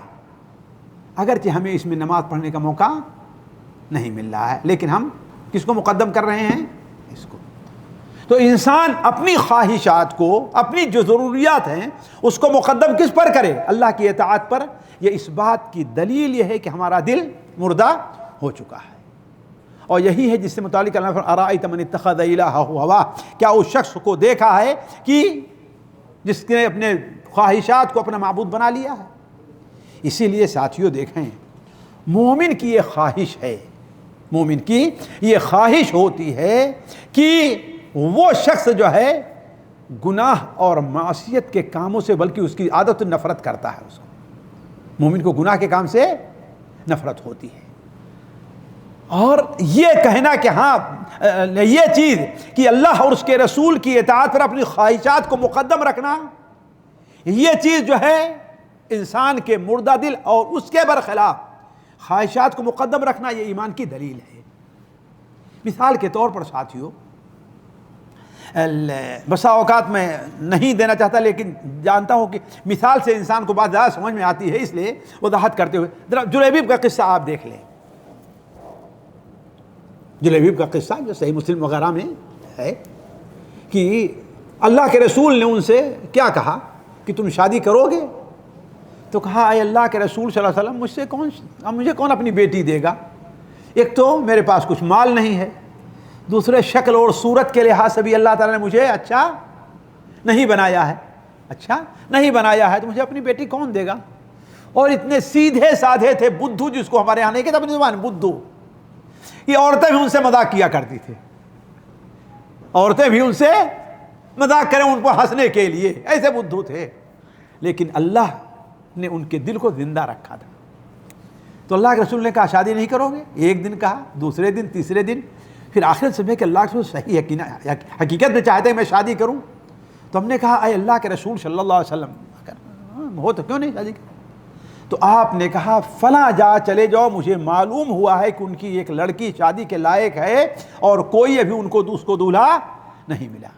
Speaker 1: اگرچہ ہمیں اس میں نماز پڑھنے کا موقع نہیں مل رہا ہے، لیکن ہم کس کو مقدم کر رہے ہیں؟ اس کو۔ تو انسان اپنی خواہشات کو، اپنی جو ضروریات ہیں اس کو مقدم کس پر کرے؟ اللہ کی اطاعت پر۔ یہ اس بات کی دلیل یہ ہے کہ ہمارا دل مردہ ہو چکا ہے، اور یہی ہے جس سے متعلق اللہ فرماتا ہے ارأیت من اتخذ الہہ ہوا، کیا اس شخص کو دیکھا ہے کہ جس نے اپنے خواہشات کو اپنا معبود بنا لیا ہے؟ اسی لیے ساتھیوں دیکھیں، مومن کی یہ خواہش ہے، مومن کی یہ خواہش ہوتی ہے کہ وہ شخص جو ہے گناہ اور معصیت کے کاموں سے، بلکہ اس کی عادت نفرت کرتا ہے، اس کو مومن کو گناہ کے کام سے نفرت ہوتی ہے۔ اور یہ کہنا کہ ہاں یہ چیز کہ اللہ اور اس کے رسول کی اطاعت پر اپنی خواہشات کو مقدم رکھنا، یہ چیز جو ہے انسان کے مردہ دل اور اس کے برخلاف خواہشات کو مقدم رکھنا، یہ ایمان کی دلیل ہے۔ مثال کے طور پر ساتھیوں، بسا اوقات میں نہیں دینا چاہتا لیکن جانتا ہوں کہ مثال سے انسان کو بات زیادہ سمجھ میں آتی ہے، اس لیے وضاحت کرتے ہوئے ذرا جلیبیب کا قصہ آپ دیکھ لیں۔ جلیبیب کا قصہ جو صحیح مسلم وغیرہ میں ہے کہ اللہ کے رسول نے ان سے کیا کہا کہ تم شادی کرو گے؟ تو کہا اے اللہ کے رسول صلی اللہ علیہ وسلم، مجھے کون اپنی بیٹی دے گا؟ ایک تو میرے پاس کچھ مال نہیں ہے، دوسرے شکل اور صورت کے لحاظ سے بھی اللہ تعالیٰ نے مجھے اچھا نہیں بنایا ہے، تو مجھے اپنی بیٹی کون دے گا؟ اور اتنے سیدھے سادھے تھے، بدھو جس کو ہمارے یہاں نہیں کہتے اپنی زبان بدھو، یہ عورتیں بھی ان سے مذاق کیا کرتی تھی، عورتیں بھی ان سے مذاق کریں ان کو ہنسنے کے لیے، ایسے بدھو تھے، لیکن اللہ نے ان کے دل کو زندہ رکھا تھا۔ تو اللہ کے رسول نے کہا شادی نہیں کرو گے؟ ایک دن کہا، دوسرے دن، تیسرے دن، پھر آخر سمجھے کہ اللہ کے رسول صحیح ہے، حقیقت میں چاہتے ہیں میں شادی کروں۔ تو ہم نے کہا اے اللہ کے رسول صلی اللہ علیہ وسلم، ہو تو کیوں نہیں شادی کریں؟ تو آپ نے کہا فلاں جا چلے جاؤ، مجھے معلوم ہوا ہے کہ ان کی ایک لڑکی شادی کے لائق ہے اور کوئی ابھی ان کو اس کو دولہا نہیں ملا۔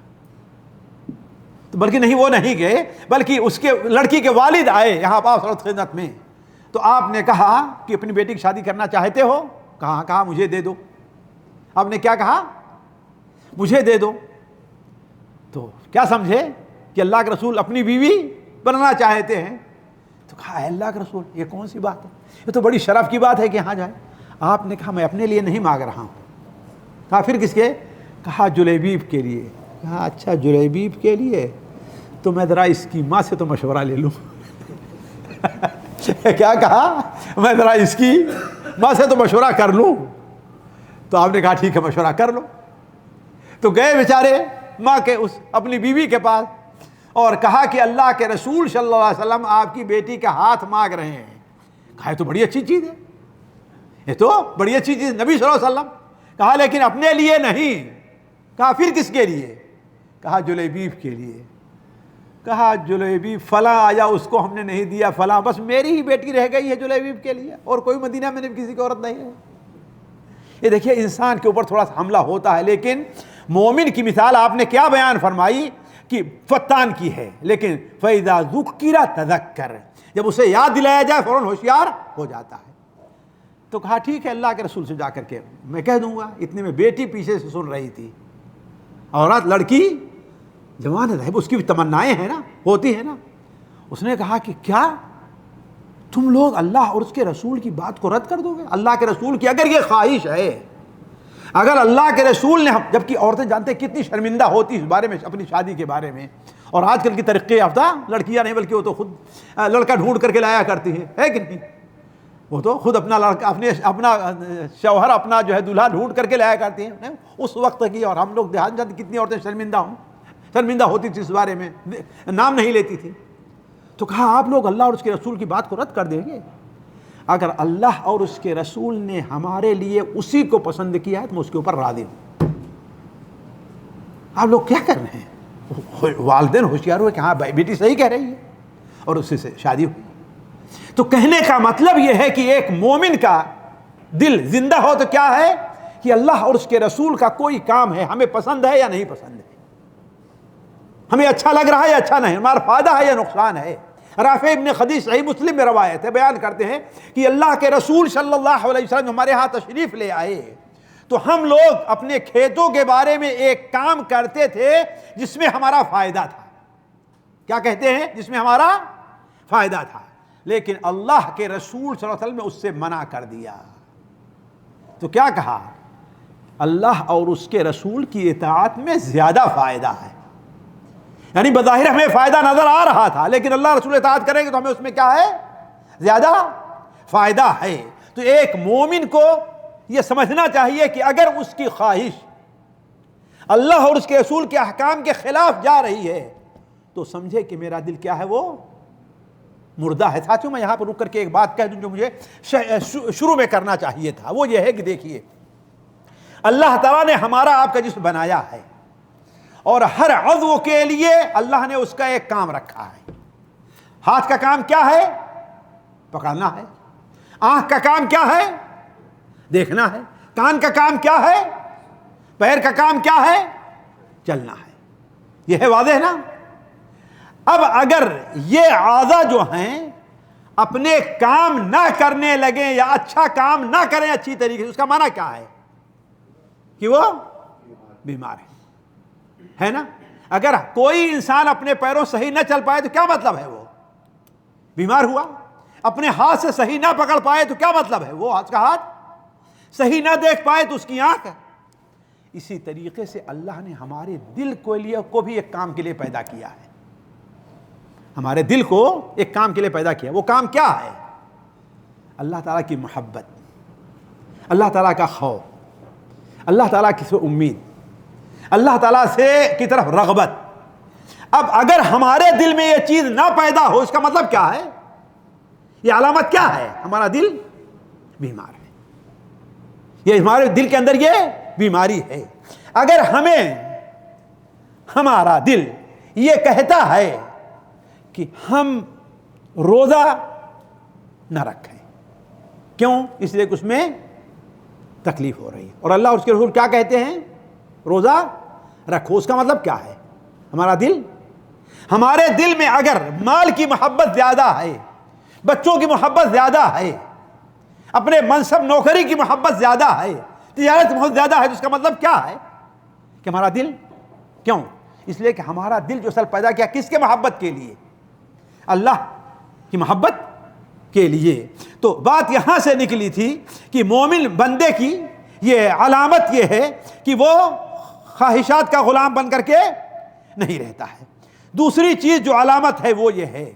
Speaker 1: تو بلکہ نہیں، وہ نہیں گئے، بلکہ اس کے لڑکی کے والد آئے یہاں آپ خدمت میں۔ تو آپ نے کہا کہ اپنی بیٹی کی شادی کرنا چاہتے ہو؟ کہا مجھے دے دو۔ آپ نے کیا کہا؟ مجھے دے دو۔ تو کیا سمجھے کہ اللہ کے رسول اپنی بیوی بننا چاہتے ہیں؟ تو کہا اے اللہ کے رسول یہ کون سی بات ہے، یہ تو بڑی شرف کی بات ہے کہ یہاں جائے۔ آپ نے کہا میں اپنے لیے نہیں مانگ رہا ہوں۔ کہا پھر کس کے؟ کہا جلیبیب کے لیے۔ کہا اچھا جلیبیب کے لیے، تو میں ذرا اس کی ماں سے تو مشورہ لے لوں۔ کیا کہا؟ میں ذرا اس کی ماں سے تو مشورہ کر لوں۔ تو آپ نے کہا ٹھیک ہے مشورہ کر لو۔ تو گئے بیچارے ماں کے اس اپنی بیوی کے پاس اور کہا کہ اللہ کے رسول صلی اللہ علیہ وسلم آپ کی بیٹی کا ہاتھ مانگ رہے ہیں۔ کہا یہ تو بڑی اچھی چیز ہے، یہ تو بڑی اچھی چیز، نبی صلی اللہ علیہ وسلم۔ کہا لیکن اپنے لیے نہیں۔ کہا پھر کس کے لیے؟ کہا جلیبیب کے لیے۔ کہا جلیبیب فلاں آیا، اس کو ہم نے نہیں دیا، فلاں، بس میری ہی بیٹی رہ گئی ہے جلیبیب کے لیے، اور کوئی مدینہ میں کسی کی عورت نہیں ہے۔ یہ دیکھیے انسان کے اوپر تھوڑا سا حملہ ہوتا ہے، لیکن مومن کی مثال آپ نے کیا بیان فرمائی کہ فتان کی ہے، لیکن فَإِذَا ذُكِّرَ تَذَكَّرَ، جب اسے یاد دلایا جائے فوراً ہوشیار ہو جاتا ہے۔ تو کہا ٹھیک ہے اللہ کے رسول سے جا کر کے میں کہہ دوں گا۔ اتنے میں بیٹی پیچھے سے سن رہی تھی، عورت لڑکی جوان ہے، اس کی بھی تمنائیں ہیں نا، ہوتی ہیں نا۔ اس نے کہا کہ کیا تم لوگ اللہ اور اس کے رسول کی بات کو رد کر دو گے؟ اللہ کے رسول کی اگر یہ خواہش ہے، اگر اللہ کے رسول نے، جبکہ عورتیں جانتے ہیں کتنی شرمندہ ہوتی اس بارے میں، اپنی شادی کے بارے میں، اور آج کل کی ترقی یافتہ لڑکیاں نہیں بلکہ وہ تو خود لڑکا ڈھونڈ کر کے لایا کرتی ہے کہ نہیں؟ وہ تو خود اپنا لڑکا، اپنا شوہر، اپنا جو ہے دولہا ڈھونڈ کر کے لایا کرتی ہیں اس وقت کی۔ اور ہم لوگ دیہات جاتے کتنی عورتیں شرمندہ ہوتی تھی اس بارے میں، نام نہیں لیتی تھی۔ تو کہا آپ لوگ اللہ اور اس کے رسول کی بات کو رد کر دیں گے؟ اگر اللہ اور اس کے رسول نے ہمارے لیے اسی کو پسند کیا ہے تو میں اس کے اوپر راضی ہوں۔ آپ لوگ کیا کر رہے ہیں؟ والدین ہوشیار ہوئے کہ ہاں بیٹی صحیح کہہ رہی ہے، اور اسی سے شادی ہوئی۔ تو کہنے کا مطلب یہ ہے کہ ایک مومن کا دل زندہ ہو تو کیا ہے کہ اللہ اور اس کے رسول کا کوئی کام ہے ہمیں پسند ہے یا نہیں پسند ہے، ہمیں اچھا لگ رہا ہے یا اچھا نہیں، ہمارا فائدہ ہے یا نقصان ہے۔ رافع ابن خدیج صحیح مسلم میں روایت ہے، بیان کرتے ہیں کہ اللہ کے رسول صلی اللہ علیہ وسلم ہمارے ہاں تشریف لے آئے تو ہم لوگ اپنے کھیتوں کے بارے میں ایک کام کرتے تھے جس میں ہمارا فائدہ تھا۔ کیا کہتے ہیں؟ جس میں ہمارا فائدہ تھا، لیکن اللہ کے رسول صلی اللہ علیہ وسلم نے اس سے منع کر دیا۔ تو کیا کہا؟ اللہ اور اس کے رسول کی اطاعت میں زیادہ فائدہ ہے، یعنی بظاہر ہمیں فائدہ نظر آ رہا تھا، لیکن اللہ رسول اطاعت کریں گے تو ہمیں اس میں کیا ہے؟ زیادہ فائدہ ہے۔ تو ایک مومن کو یہ سمجھنا چاہیے کہ اگر اس کی خواہش اللہ اور اس کے رسول کے احکام کے خلاف جا رہی ہے تو سمجھے کہ میرا دل کیا ہے؟ وہ مردہ ہے۔ ساتھیوں میں یہاں پر رک کر کے ایک بات کہہ دوں جو مجھے شروع میں کرنا چاہیے تھا، وہ یہ ہے کہ دیکھیے اللہ تعالیٰ نے ہمارا آپ کا جسم بنایا ہے، اور ہر عضو کے لیے اللہ نے اس کا ایک کام رکھا ہے۔ ہاتھ کا کام کیا ہے؟ پکڑنا ہے۔ آنکھ کا کام کیا ہے؟ دیکھنا ہے۔ کان کا کام کیا ہے؟ پیر کا کام کیا ہے؟ چلنا ہے۔ یہ ہے واضح نا؟ اب اگر یہ اعضاء جو ہیں اپنے کام نہ کرنے لگیں یا اچھا کام نہ کریں اچھی طریقے سے، اس کا معنی کیا ہے؟ کہ وہ بیمار ہے نا؟ اگر کوئی انسان اپنے پیروں صحیح نہ چل پائے تو کیا مطلب ہے؟ وہ بیمار ہوا۔ اپنے ہاتھ سے صحیح نہ پکڑ پائے تو کیا مطلب ہے؟ وہ ہاتھ کا ہاتھ صحیح نہ دیکھ پائے تو اس کی آنکھ۔ اسی طریقے سے اللہ نے ہمارے دل کو بھی ایک کام کے لیے پیدا کیا ہے، ہمارے دل کو ایک کام کے لیے پیدا کیا۔ وہ کام کیا ہے؟ اللہ تعالیٰ کی محبت، اللہ تعالیٰ کا خوف، اللہ تعالیٰ کی امید، اللہ تعالیٰ کی طرف رغبت۔ اب اگر ہمارے دل میں یہ چیز نہ پیدا ہو، اس کا مطلب کیا ہے؟ یہ علامت کیا ہے؟ ہمارا دل بیمار ہے، یہ ہمارے دل کے اندر یہ بیماری ہے۔ اگر ہمارا دل یہ کہتا ہے کہ ہم روزہ نہ رکھیں، کیوں؟ اس لیے کہ اس میں تکلیف ہو رہی ہے، اور اللہ اور اس کے رسول کیا کہتے ہیں؟ روزہ رکھو۔ اس کا مطلب کیا ہے؟ ہمارے دل میں اگر مال کی محبت زیادہ ہے، بچوں کی محبت زیادہ ہے، اپنے منصب نوکری کی محبت زیادہ ہے، تجارت بہت زیادہ ہے، تو اس کا مطلب کیا ہے؟ کہ ہمارا دل کیوں؟ اس لیے کہ ہمارا دل جو اصل پیدا کیا کس کے محبت کے لیے؟ اللہ کی محبت کے لیے۔ تو بات یہاں سے نکلی تھی کہ مومن بندے کی یہ علامت یہ ہے کہ وہ خواہشات کا غلام بن کر کے نہیں رہتا ہے۔ دوسری چیز جو علامت ہے وہ یہ ہے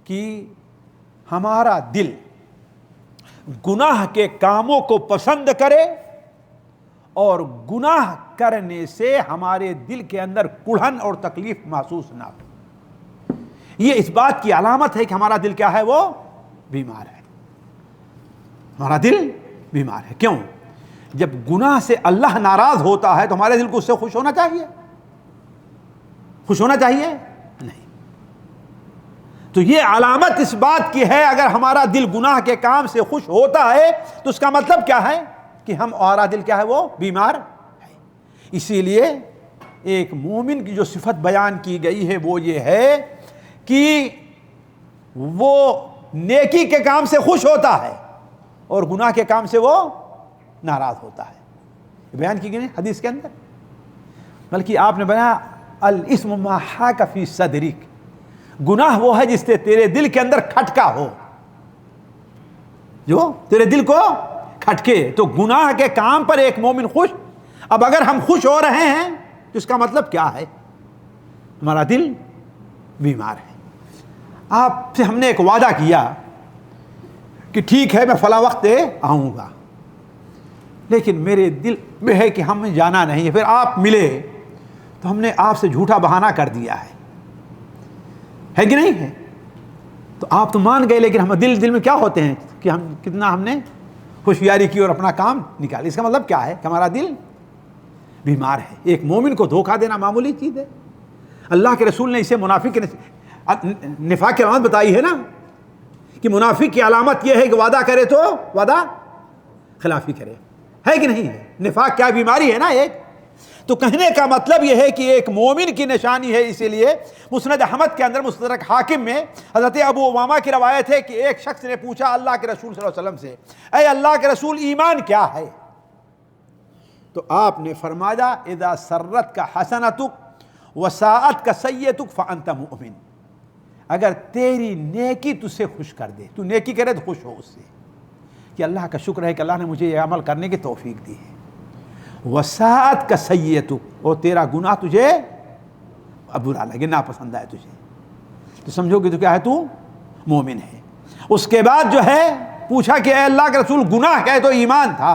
Speaker 1: کہ ہمارا دل گناہ کے کاموں کو پسند کرے اور گناہ کرنے سے ہمارے دل کے اندر کڑھن اور تکلیف محسوس نہ ہو۔ یہ اس بات کی علامت ہے کہ ہمارا دل کیا ہے؟ وہ بیمار ہے، ہمارا دل بیمار ہے۔ کیوں؟ جب گناہ سے اللہ ناراض ہوتا ہے تو ہمارے دل کو اس سے خوش ہونا چاہیے؟ خوش ہونا چاہیے؟ نہیں۔ تو یہ علامت اس بات کی ہے، اگر ہمارا دل گناہ کے کام سے خوش ہوتا ہے تو اس کا مطلب کیا ہے؟ کہ ہمارا دل کیا ہے؟ وہ بیمار ہے۔ اسی لیے ایک مومن کی جو صفت بیان کی گئی ہے وہ یہ ہے کہ وہ نیکی کے کام سے خوش ہوتا ہے اور گناہ کے کام سے وہ ناراض ہوتا ہے۔ بیان کی گئی حدیث کے اندر، بلکہ آپ نے بنایا الاسم ما حاک فی صدرک، گناہ وہ ہے جس سے تیرے دل کے اندر کھٹکا ہو، جو تیرے دل کو کھٹکے۔ تو گناہ کے کام پر ایک مومن خوش۔ اب اگر ہم خوش ہو رہے ہیں تو اس کا مطلب کیا ہے؟ ہمارا دل بیمار ہے۔ آپ سے ہم نے ایک وعدہ کیا کہ ٹھیک ہے میں فلاں وقت آؤں گا، لیکن میرے دل میں ہے کہ ہمیں جانا نہیں ہے، پھر آپ ملے تو ہم نے آپ سے جھوٹا بہانہ کر دیا ہے کہ نہیں ہے؟ تو آپ تو مان گئے، لیکن ہم دل میں کیا ہوتے ہیں کہ ہم نے ہوشیاری کی اور اپنا کام نکالا۔ اس کا مطلب کیا ہے؟ کہ ہمارا دل بیمار ہے. ایک مومن کو دھوکہ دینا معمولی چیز ہے. اللہ کے رسول نے اسے منافق نفاق کی علامت بتائی ہے نا, کہ منافق کی علامت یہ ہے کہ وعدہ کرے تو وعدہ خلافی کرے, ہے کہ نہیں ہے؟ نفاق کیا بیماری ہے نا ایک. تو کہنے کا مطلب یہ ہے کہ ایک مومن کی نشانی ہے. اسی لیے مسند احمد کے اندر مستدرک حاکم میں حضرت ابو امامہ کی روایت ہے کہ ایک شخص نے پوچھا اللہ کے رسول صلی اللہ علیہ وسلم سے, اے اللہ کے رسول ایمان کیا ہے؟ تو آپ نے فرمایا اذا سرت کا حسنتک وساعت کا سیئتک فانت مؤمن. اگر تیری نیکی تجھے خوش کر دے, تو نیکی کرے تو خوش ہو اس سے, کہ اللہ کا شکر ہے کہ اللہ نے مجھے یہ عمل کرنے کی توفیق دی ہے. وساعت کا سیئتک, اور تیرا گناہ تجھے برا لگے, ناپسند آئے تجھے, تو سمجھو کہ تو کیا ہے, تو مومن ہے. اس کے بعد جو ہے پوچھا کہ اے اللہ کے رسول گناہ کیا ہے؟ تو ایمان تھا.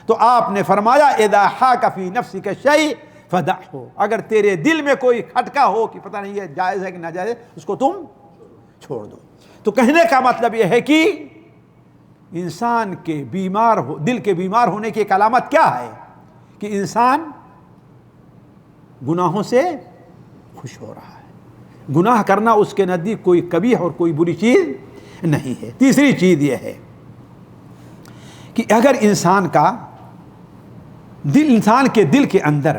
Speaker 1: تو آپ نے فرمایا اذا حاک فی نفسک شیء فدعہ, اگر تیرے دل میں کوئی کھٹکا ہو کہ پتہ نہیں یہ جائز ہے کہ ناجائز ہے, اس کو تم چھوڑ دو. تو کہنے کا مطلب یہ ہے کہ انسان کے بیمار ہو, دل کے بیمار ہونے کی ایک علامت کیا ہے, کہ انسان گناہوں سے خوش ہو رہا ہے. گناہ کرنا اس کے نزدیک کوئی قبیح اور کوئی بری چیز نہیں ہے. تیسری چیز یہ ہے کہ اگر انسان کے دل کے اندر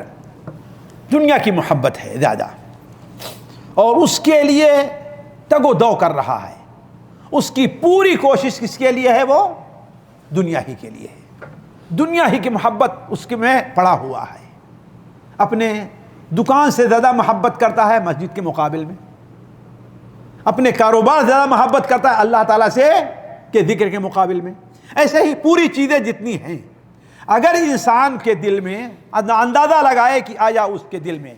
Speaker 1: دنیا کی محبت ہے زیادہ, اور اس کے لیے تگ و دو کر رہا ہے, اس کی پوری کوشش کس کے لیے ہے, وہ دنیا ہی کے لیے ہے. دنیا ہی کی محبت اس کے میں پڑا ہوا ہے. اپنے دکان سے زیادہ محبت کرتا ہے مسجد کے مقابل میں, اپنے کاروبار سے زیادہ محبت کرتا ہے اللہ تعالیٰ سے کے ذکر کے مقابل میں. ایسے ہی پوری چیزیں جتنی ہیں, اگر انسان کے دل میں اندازہ لگائے کہ آیا اس کے دل میں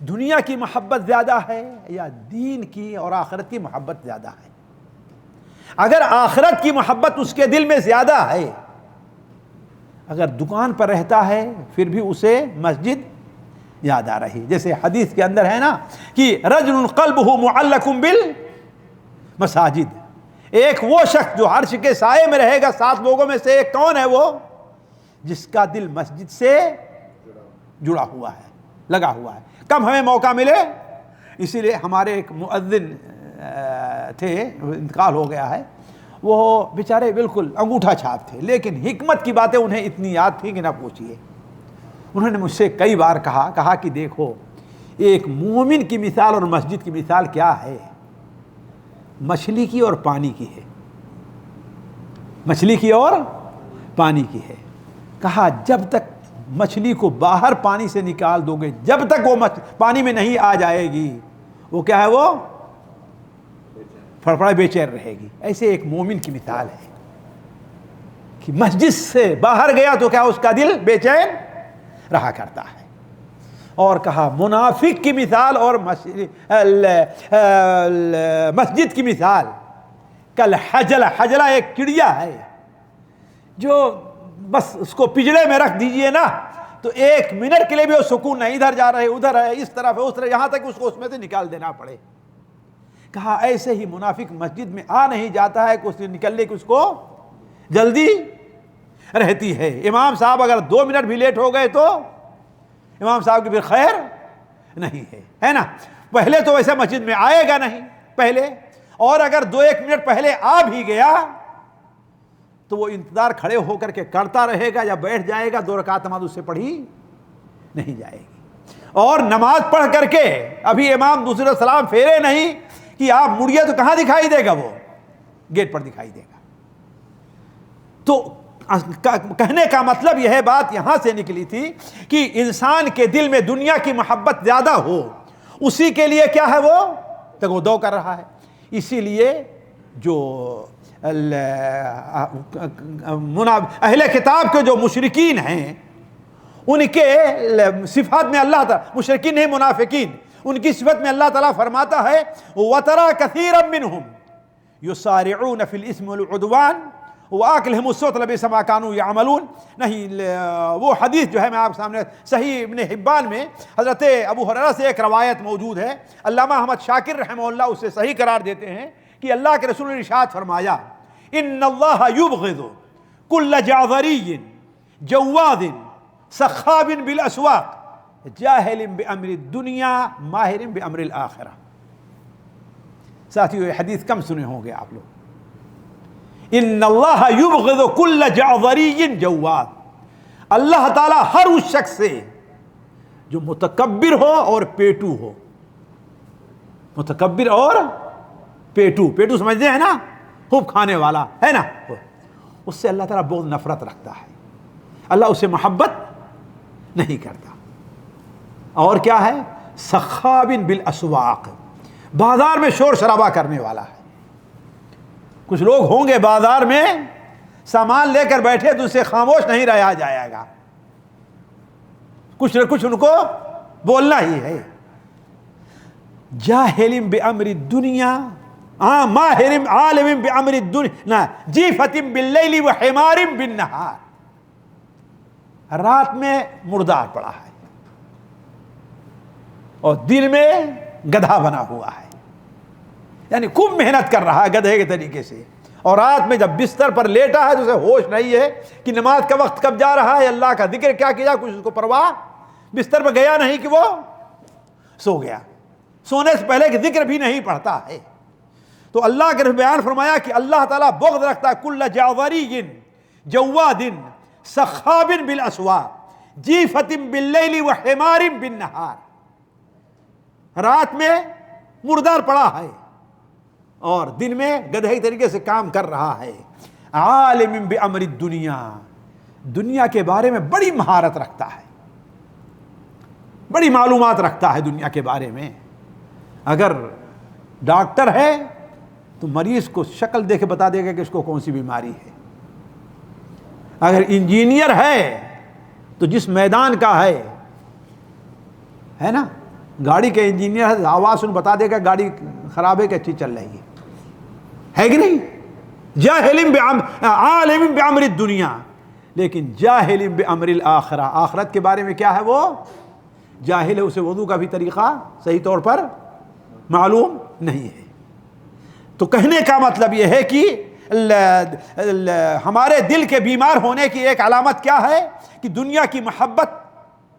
Speaker 1: دنیا کی محبت زیادہ ہے یا دین کی اور آخرت کی محبت زیادہ ہے. اگر آخرت کی محبت اس کے دل میں زیادہ ہے, اگر دکان پر رہتا ہے پھر بھی اسے مسجد یاد آ رہی. جیسے حدیث کے اندر ہے نا کہ رجل قلبہ معلق بالمساجد, ایک وہ شخص جو عرش کے سائے میں رہے گا 7 لوگوں میں سے ایک کون ہے, وہ جس کا دل مسجد سے جڑا ہوا ہے, لگا ہوا ہے. کب ہمیں موقع ملے, اسی لیے ہمارے ایک مؤذن تھے, انتقال ہو گیا ہے, وہ بیچارے بالکل انگوٹھا چھاپ تھے, لیکن حکمت کی باتیں انہیں اتنی یاد تھی کہ نہ پوچھئے. انہوں نے مجھ سے کئی بار کہا کہ دیکھو ایک مومن کی مثال اور مسجد کی مثال کیا ہے, مچھلی کی اور پانی کی ہے. مچھلی کی اور پانی کی ہے. کہا جب تک مچھلی کو باہر پانی سے نکال دو گے, جب تک وہ پانی میں نہیں آ جائے گی, وہ کیا ہے, وہ فڑفڑا بے چین رہے گی. ایسے ایک مومن کی مثال ہے کہ مسجد سے باہر گیا تو کیا اس کا دل بے چین رہا کرتا ہے. اور کہا منافق کی مثال اور مسجد کی مثال کل حجلہ ایک چڑیا ہے جو بس اس کو پجڑے میں رکھ دیجئے نا تو 1 منٹ کے لیے بھی وہ سکون نہیں, ادھر جا رہے ادھر ہے, اس طرف ہے اس طرف, یہاں تک اس کو اس میں سے نکال دینا پڑے. کہا ایسے ہی منافق مسجد میں آ نہیں جاتا ہے کہ اس نے نکلنے کی اس کو جلدی رہتی ہے. امام صاحب اگر 2 منٹ بھی لیٹ ہو گئے تو امام صاحب کی پھر خیر نہیں ہے نا. پہلے تو ویسے مسجد میں آئے گا نہیں پہلے, اور اگر 2-1 منٹ پہلے آ بھی گیا تو وہ انتظار کھڑے ہو کر کے کرتا رہے گا یا بیٹھ جائے گا, 2 رکعت نماز اس سے پڑھی نہیں جائے گی. اور نماز پڑھ کر کے ابھی امام دوسرے سلام پھیرے نہیں کہ آپ مڑیے تو کہاں دکھائی دے گا, وہ گیٹ پر دکھائی دے گا. تو کہنے کا مطلب یہ ہے, بات یہاں سے نکلی تھی کہ انسان کے دل میں دنیا کی محبت زیادہ ہو, اسی کے لیے کیا ہے, وہ تگ و دو کر رہا ہے. اسی لیے جو اہل کتاب کے جو مشرکین ہیں ان کے صفات میں اللہ تعالیٰ, مشرکین نہیں منافقین, ان کی صفت میں اللہ تعالیٰ فرماتا ہے وَتَرَى كَثِيرًا مِّنْهُمْ يُسَارِعُونَ فِي الْإِثْمِ وَالْعُدْوَانِ وَآكِلِهِمُ السُّحْتَ لَبِئْسَ مَا كَانُوا يَعْمَلُونَ. نہیں, وہ حدیث جو ہے میں آپ سامنے صحیح ابن حبان میں حضرت ابو ہریرہ سے ایک روایت موجود ہے, علامہ احمد شاکر رحمہ اللہ اسے صحیح قرار دیتے ہیں کہ اللہ کے رسول نے ارشاد فرمایا ان اللہ یبغض کل جعذری جواد سخاب بالاسواق جاہل بامر الدنیا ماہر بامر الآخرہ. ساتھیو یہ حدیث کم سنے ہوں گے آپ لوگ. ان اللہ یبغض کل جعظری جواد. اللہ تعالیٰ ہر اس شخص سے جو متکبر ہو اور پیٹو ہو. متکبر اور پیٹو, پیٹو سمجھتے ہیں نا, خوب کھانے والا ہے نا, اس سے اللہ تعالیٰ بہت نفرت رکھتا ہے. اللہ اسے محبت نہیں کرتا. اور کیا ہے؟ سخاب بالاسواق, بازار میں شور شرابہ کرنے والا ہے. کچھ لوگ ہوں گے بازار میں سامان لے کر بیٹھے تو اسے خاموش نہیں رہا جائے گا, کچھ نہ کچھ ان کو بولنا ہی ہے. جاہل بامر الدنیا ماہر عالم بامر الدنیا جیفت باللیل وحمار بالنہار. رات میں مردار پڑا ہے اور دن میں گدھا بنا ہوا ہے, یعنی خوب محنت کر رہا ہے گدھے کے طریقے سے, اور رات میں جب بستر پر لیٹا ہے تو اسے ہوش نہیں ہے کہ نماز کا وقت کب جا رہا ہے, اللہ کا ذکر کیا کیا, کچھ اس کو پرواہ. بستر پر گیا نہیں کہ وہ سو گیا, سونے سے پہلے کہ ذکر بھی نہیں پڑھتا ہے. تو اللہ کے بیان فرمایا کہ اللہ تعالیٰ بغض رکھتا ہے کل جعوری جواد سخاب بالاسواق جیفت باللیل وحمار بالنہار. رات میں مردار پڑا ہے اور دن میں گدھے طریقے سے کام کر رہا ہے. عالم بامر الدنیا, دنیا کے بارے میں بڑی مہارت رکھتا ہے, بڑی معلومات رکھتا ہے دنیا کے بارے میں. اگر ڈاکٹر ہے تو مریض کو شکل دیکھ کے بتا دے گا کہ اس کو کون سی بیماری ہے. اگر انجینئر ہے تو جس میدان کا ہے نا, گاڑی کے انجینئر ہے, آواز سن بتا دے گا گاڑی خراب ہے کہ اچھی چل رہی ہے کہ نہیں. جاہل عالم بامر الدنیا, لیکن جاہل بامر الآخرہ, آخرت کے بارے میں کیا ہے وہ جاہل ہے, اسے وضو کا بھی طریقہ صحیح طور پر معلوم نہیں ہے. تو کہنے کا مطلب یہ ہے کہ ہمارے دل کے بیمار ہونے کی ایک علامت کیا ہے کہ دنیا کی محبت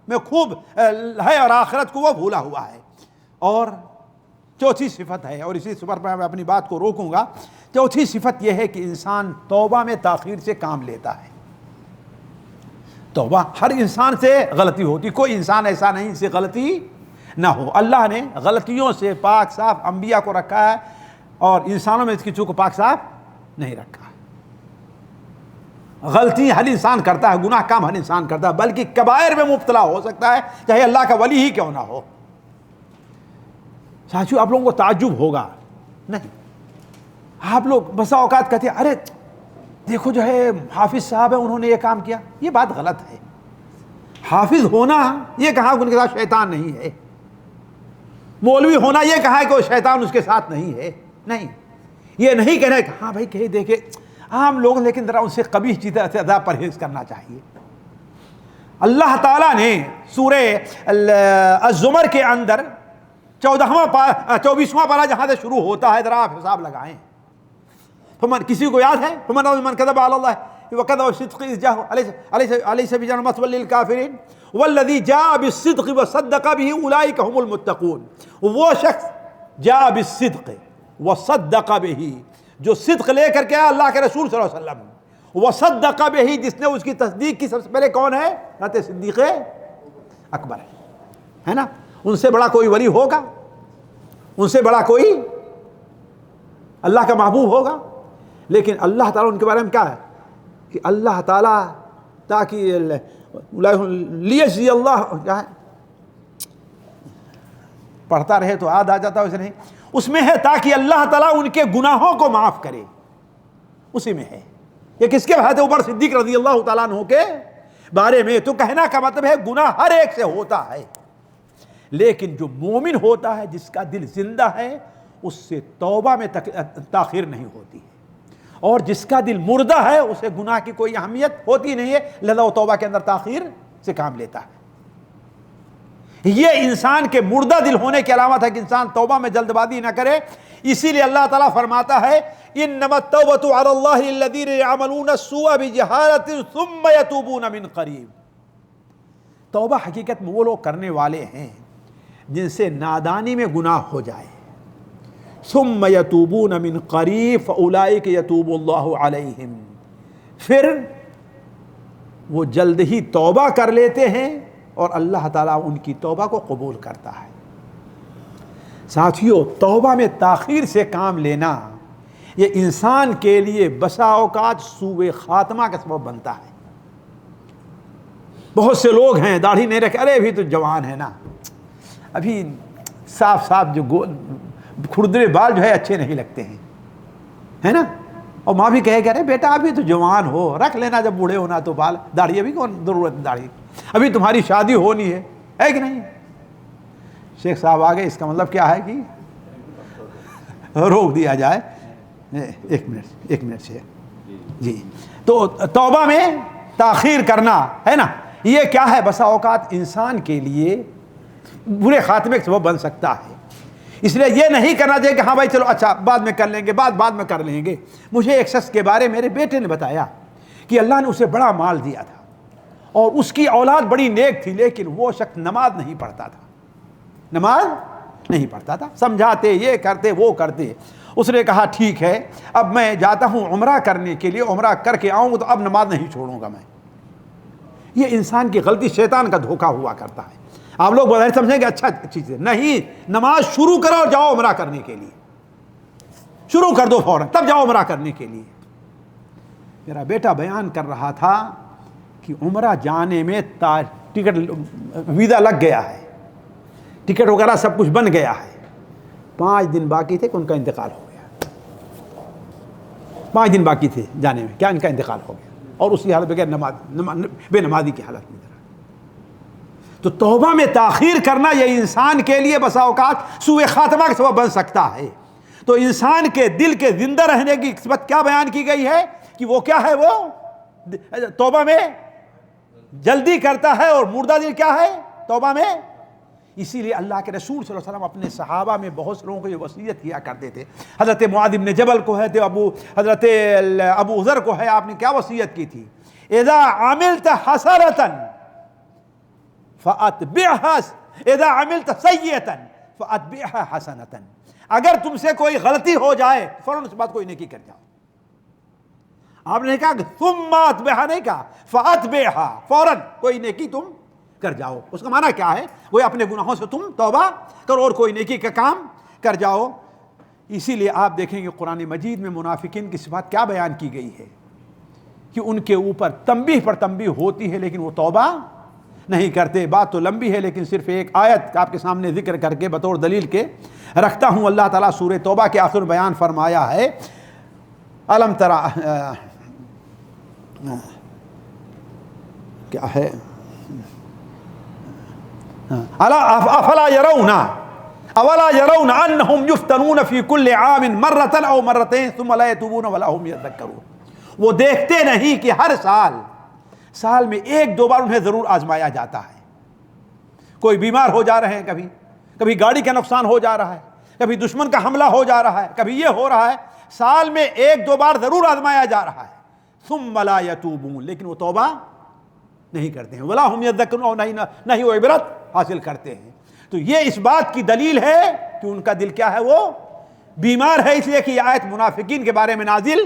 Speaker 1: میں خوب ہے اور آخرت کو وہ بھولا ہوا ہے. اور چوتھی صفت ہے, اور اسی صفت پر میں اپنی بات کو روکوں گا. چوتھی صفت یہ ہے کہ انسان توبہ میں تاخیر سے کام لیتا ہے. توبہ, ہر انسان سے غلطی ہوتی, کوئی انسان ایسا نہیں جس سے غلطی نہ ہو. اللہ نے غلطیوں سے پاک صاف انبیاء کو رکھا ہے اور انسانوں میں اس کی چونکہ پاک صاف نہیں رکھا. غلطی ہر انسان کرتا ہے, گناہ کام ہر انسان کرتا ہے, بلکہ کبائر میں مبتلا ہو سکتا ہے چاہے اللہ کا ولی ہی کیوں نہ ہو. ساتھیو آپ لوگوں کو تعجب ہوگا نہیں, آپ لوگ بسا اوقات کہتے ہیں ارے دیکھو جو ہے حافظ صاحب ہیں انہوں نے یہ کام کیا. یہ بات غلط ہے. حافظ ہونا یہ کہا کہ ان کے ساتھ شیطان نہیں ہے, مولوی ہونا یہ کہا کہ وہ شیطان اس کے ساتھ نہیں ہے. نہیں, یہ نہیں کہنا کہ ہاں بھائی کہیں دیکھے عام لوگ, لیکن ذرا ان سے قبیح چیزیں سے زیادہ پرہیز کرنا چاہیے. اللہ تعالیٰ نے سورہ الزمر کے اندر 24واں پارہ جہاں سے شروع ہوتا ہے, ذرا آپ حساب لگائیں. کسی کو یاد ہے من کذب علی اللہ وکذب بالصدق اذ جاءه الیس بجانب مثوى للکافرین والذی جاء بالصدق وصدق به اولئک هم المتقون. وہ شخص جاء بالصدق وصدق به, جو صدق لے کر کے آیا اللہ کے رسول صلی اللہ علیہ وسلم, وصدق به, جس نے اس کی تصدیق کی. سب سے پہلے کون ہے؟ حضرت صدیق اکبر ہے نا. ان سے بڑا کوئی ولی ہوگا, ان سے بڑا کوئی اللہ کا محبوب ہوگا. لیکن اللہ تعالیٰ ان کے بارے میں کیا ہے کہ اللہ تعالیٰ تاکہ لیجزی اللہ, کیا ہے پڑھتا رہے تو یاد آ جاتا ہے, ویسے نہیں, اس میں ہے تاکہ اللہ تعالیٰ ان کے گناہوں کو معاف کرے. اسی میں ہے. یہ کس کے حضرت عمر صدیق رضی اللہ تعالیٰ عنہ کے بارے میں. تو کہنا کا مطلب ہے گناہ ہر ایک سے ہوتا ہے, لیکن جو مومن ہوتا ہے, جس کا دل زندہ ہے, اس سے توبہ میں تاخیر نہیں ہوتی ہے. اور جس کا دل مردہ ہے اسے گناہ کی کوئی اہمیت ہوتی نہیں ہے, لہذا وہ توبہ کے اندر تاخیر سے کام لیتا ہے. یہ انسان کے مردہ دل ہونے کی علامت ہے کہ انسان توبہ میں جلد بازی نہ کرے. اسی لیے اللہ تعالیٰ فرماتا ہے انما التوبۃ علی اللہ الذین یعملون السوء بجہالۃ ثم یتوبون من قریب. توبہ حقیقت میں وہ لوگ کرنے والے ہیں جن سے نادانی میں گناہ ہو جائے، ثم یتوبون من قریب فاولئک یتوب اللہ علیہم، پھر وہ جلد ہی توبہ کر لیتے ہیں اور اللہ تعالیٰ ان کی توبہ کو قبول کرتا ہے۔ ساتھیو، توبہ میں تاخیر سے کام لینا یہ انسان کے لیے بسا اوقات سوء خاتمہ کا سبب بنتا ہے۔ بہت سے لوگ ہیں داڑھی نہیں رکھے، ارے ابھی تو جوان ہے نا، ابھی صاف جو کھردرے بال جو ہے اچھے نہیں لگتے ہیں، ہے نا، اور ماں بھی کہے کہ ارے بیٹا ابھی تو جوان ہو، رکھ لینا جب بوڑھے ہونا تو بال، داڑھی ابھی کون ضرورت ہے داڑھی، ابھی تمہاری شادی ہونی ہے کہ نہیں؟ شیخ صاحب آگے، اس کا مطلب کیا ہے کہ روک دیا جائے۔ ایک منٹ سے جی، تو توبہ میں تاخیر کرنا ہے نا، یہ کیا ہے، بسا اوقات انسان کے لیے برے خاتمے کا سبب بن سکتا ہے۔ اس لیے یہ نہیں کرنا چاہیے کہ ہاں بھائی چلو اچھا بعد میں کر لیں گے، بعد میں کر لیں گے۔ مجھے ایک شخص کے بارے میرے بیٹے نے بتایا کہ اللہ نے اسے بڑا مال دیا تھا اور اس کی اولاد بڑی نیک تھی، لیکن وہ شخص نماز نہیں پڑھتا تھا، سمجھاتے، یہ کرتے وہ کرتے۔ اس نے کہا ٹھیک ہے، اب میں جاتا ہوں عمرہ کرنے کے لیے، عمرہ کر کے آؤں گا تو اب نماز نہیں چھوڑوں گا میں۔ یہ انسان کی غلطی، شیطان کا دھوکہ ہوا کرتا ہے۔ آپ لوگ بظاہر سمجھیں گے اچھا چیز ہے، نہیں، نماز شروع کرو اور جاؤ عمرہ کرنے کے لیے، شروع کر دو فوراً، تب جاؤ عمرہ کرنے کے لیے۔ میرا بیٹا بیان کر رہا تھا کہ عمرہ جانے میں ٹکٹ ویزا لگ گیا ہے، ٹکٹ وغیرہ سب کچھ بن گیا ہے، 5 دن باقی تھے کہ ان کا انتقال ہو گیا، 5 دن باقی تھے جانے میں، کیا ان کا انتقال ہو گیا، اور اسی حالت بغیر بے نمازی کی حالت میں۔ تو توبہ میں تاخیر کرنا یہ انسان کے لیے بسا اوقات سوء خاتمہ کا سبب بن سکتا ہے۔ تو انسان کے دل کے زندہ رہنے کی صفت کیا بیان کی گئی ہے کہ وہ کیا ہے، وہ توبہ میں جلدی کرتا ہے، اور مردہ دل کیا ہے، توبہ میں۔ اسی لیے اللہ کے رسول صلی اللہ علیہ وسلم اپنے صحابہ میں بہت سے لوگوں کو یہ وصیت کیا کرتے تھے۔ حضرت معاذ بن جبل کو ہے، حضرت ابو ذر کو ہے، آپ نے کیا وصیت کی تھی، اذا عملت حسنۃ فَأَتْبِعْهَا اِذَا عَمِلْتَ سَيِّئَةً فَأَتْبِعْهَا حَسَنَةً، اگر تم سے کوئی غلطی ہو جائے فوراً اس بات کوئی نیکی کر جاؤ۔ آپ نے کہا کہ ثُمَّ أَتْبِعْهَا، نہیں کہا فَأَتْبِعْهَا، فوراً کوئی نیکی تم کر جاؤ۔ اس کا معنی کیا ہے، وہ اپنے گناہوں سے تم توبہ کرو اور کوئی نیکی کا کام کر جاؤ۔ اسی لیے آپ دیکھیں گے قرآن مجید میں منافقین کی صفات کیا بیان کی گئی ہے کہ ان کے اوپر تنبیہ پر تنبیہ ہوتی ہے لیکن وہ توبہ نہیں کرتے۔ بات تو لمبی ہے لیکن صرف ایک آیت آپ کے سامنے ذکر کر کے بطور دلیل کے رکھتا ہوں۔ اللہ تعالیٰ سورہ توبہ کے آخر بیان فرمایا ہے، الم ترى کیا ہے، افلا يرون اولا يرون انهم يفتنون في كل عام مرة او مرتين ثم لا يتوبون ولا هم يذكرون۔ وہ دیکھتے نہیں کہ ہر سال میں 1-2 بار انہیں ضرور آزمایا جاتا ہے۔ کوئی بیمار ہو جا رہے ہیں، کبھی گاڑی کا نقصان ہو جا رہا ہے، کبھی دشمن کا حملہ ہو جا رہا ہے، کبھی یہ ہو رہا ہے، سال میں 1-2 بار ضرور آزمایا جا رہا ہے۔ ثم لا يتوبون، لیکن وہ توبہ نہیں کرتے ہیں، ولا هم يذكرون، نہ ہی وہ عبرت حاصل کرتے ہیں۔ تو یہ اس بات کی دلیل ہے کہ ان کا دل کیا ہے، وہ بیمار ہے، اس لیے کہ یہ آیت منافقین کے بارے میں نازل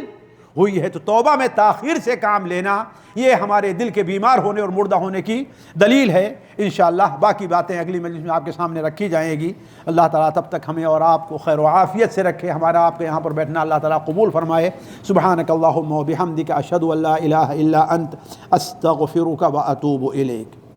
Speaker 1: ہوئی ہے۔ تو توبہ میں تاخیر سے کام لینا یہ ہمارے دل کے بیمار ہونے اور مردہ ہونے کی دلیل ہے۔ انشاءاللہ باقی باتیں اگلی مجلس میں آپ کے سامنے رکھی جائیں گی۔ اللہ تعالیٰ تب تک ہمیں اور آپ کو خیر و عافیت سے رکھے، ہمارا آپ کے یہاں پر بیٹھنا اللہ تعالیٰ قبول فرمائے۔ سبحانک اللہم و بحمدک، اشہد ان لا الہ الا انت، استغفرک و اتوب الیک۔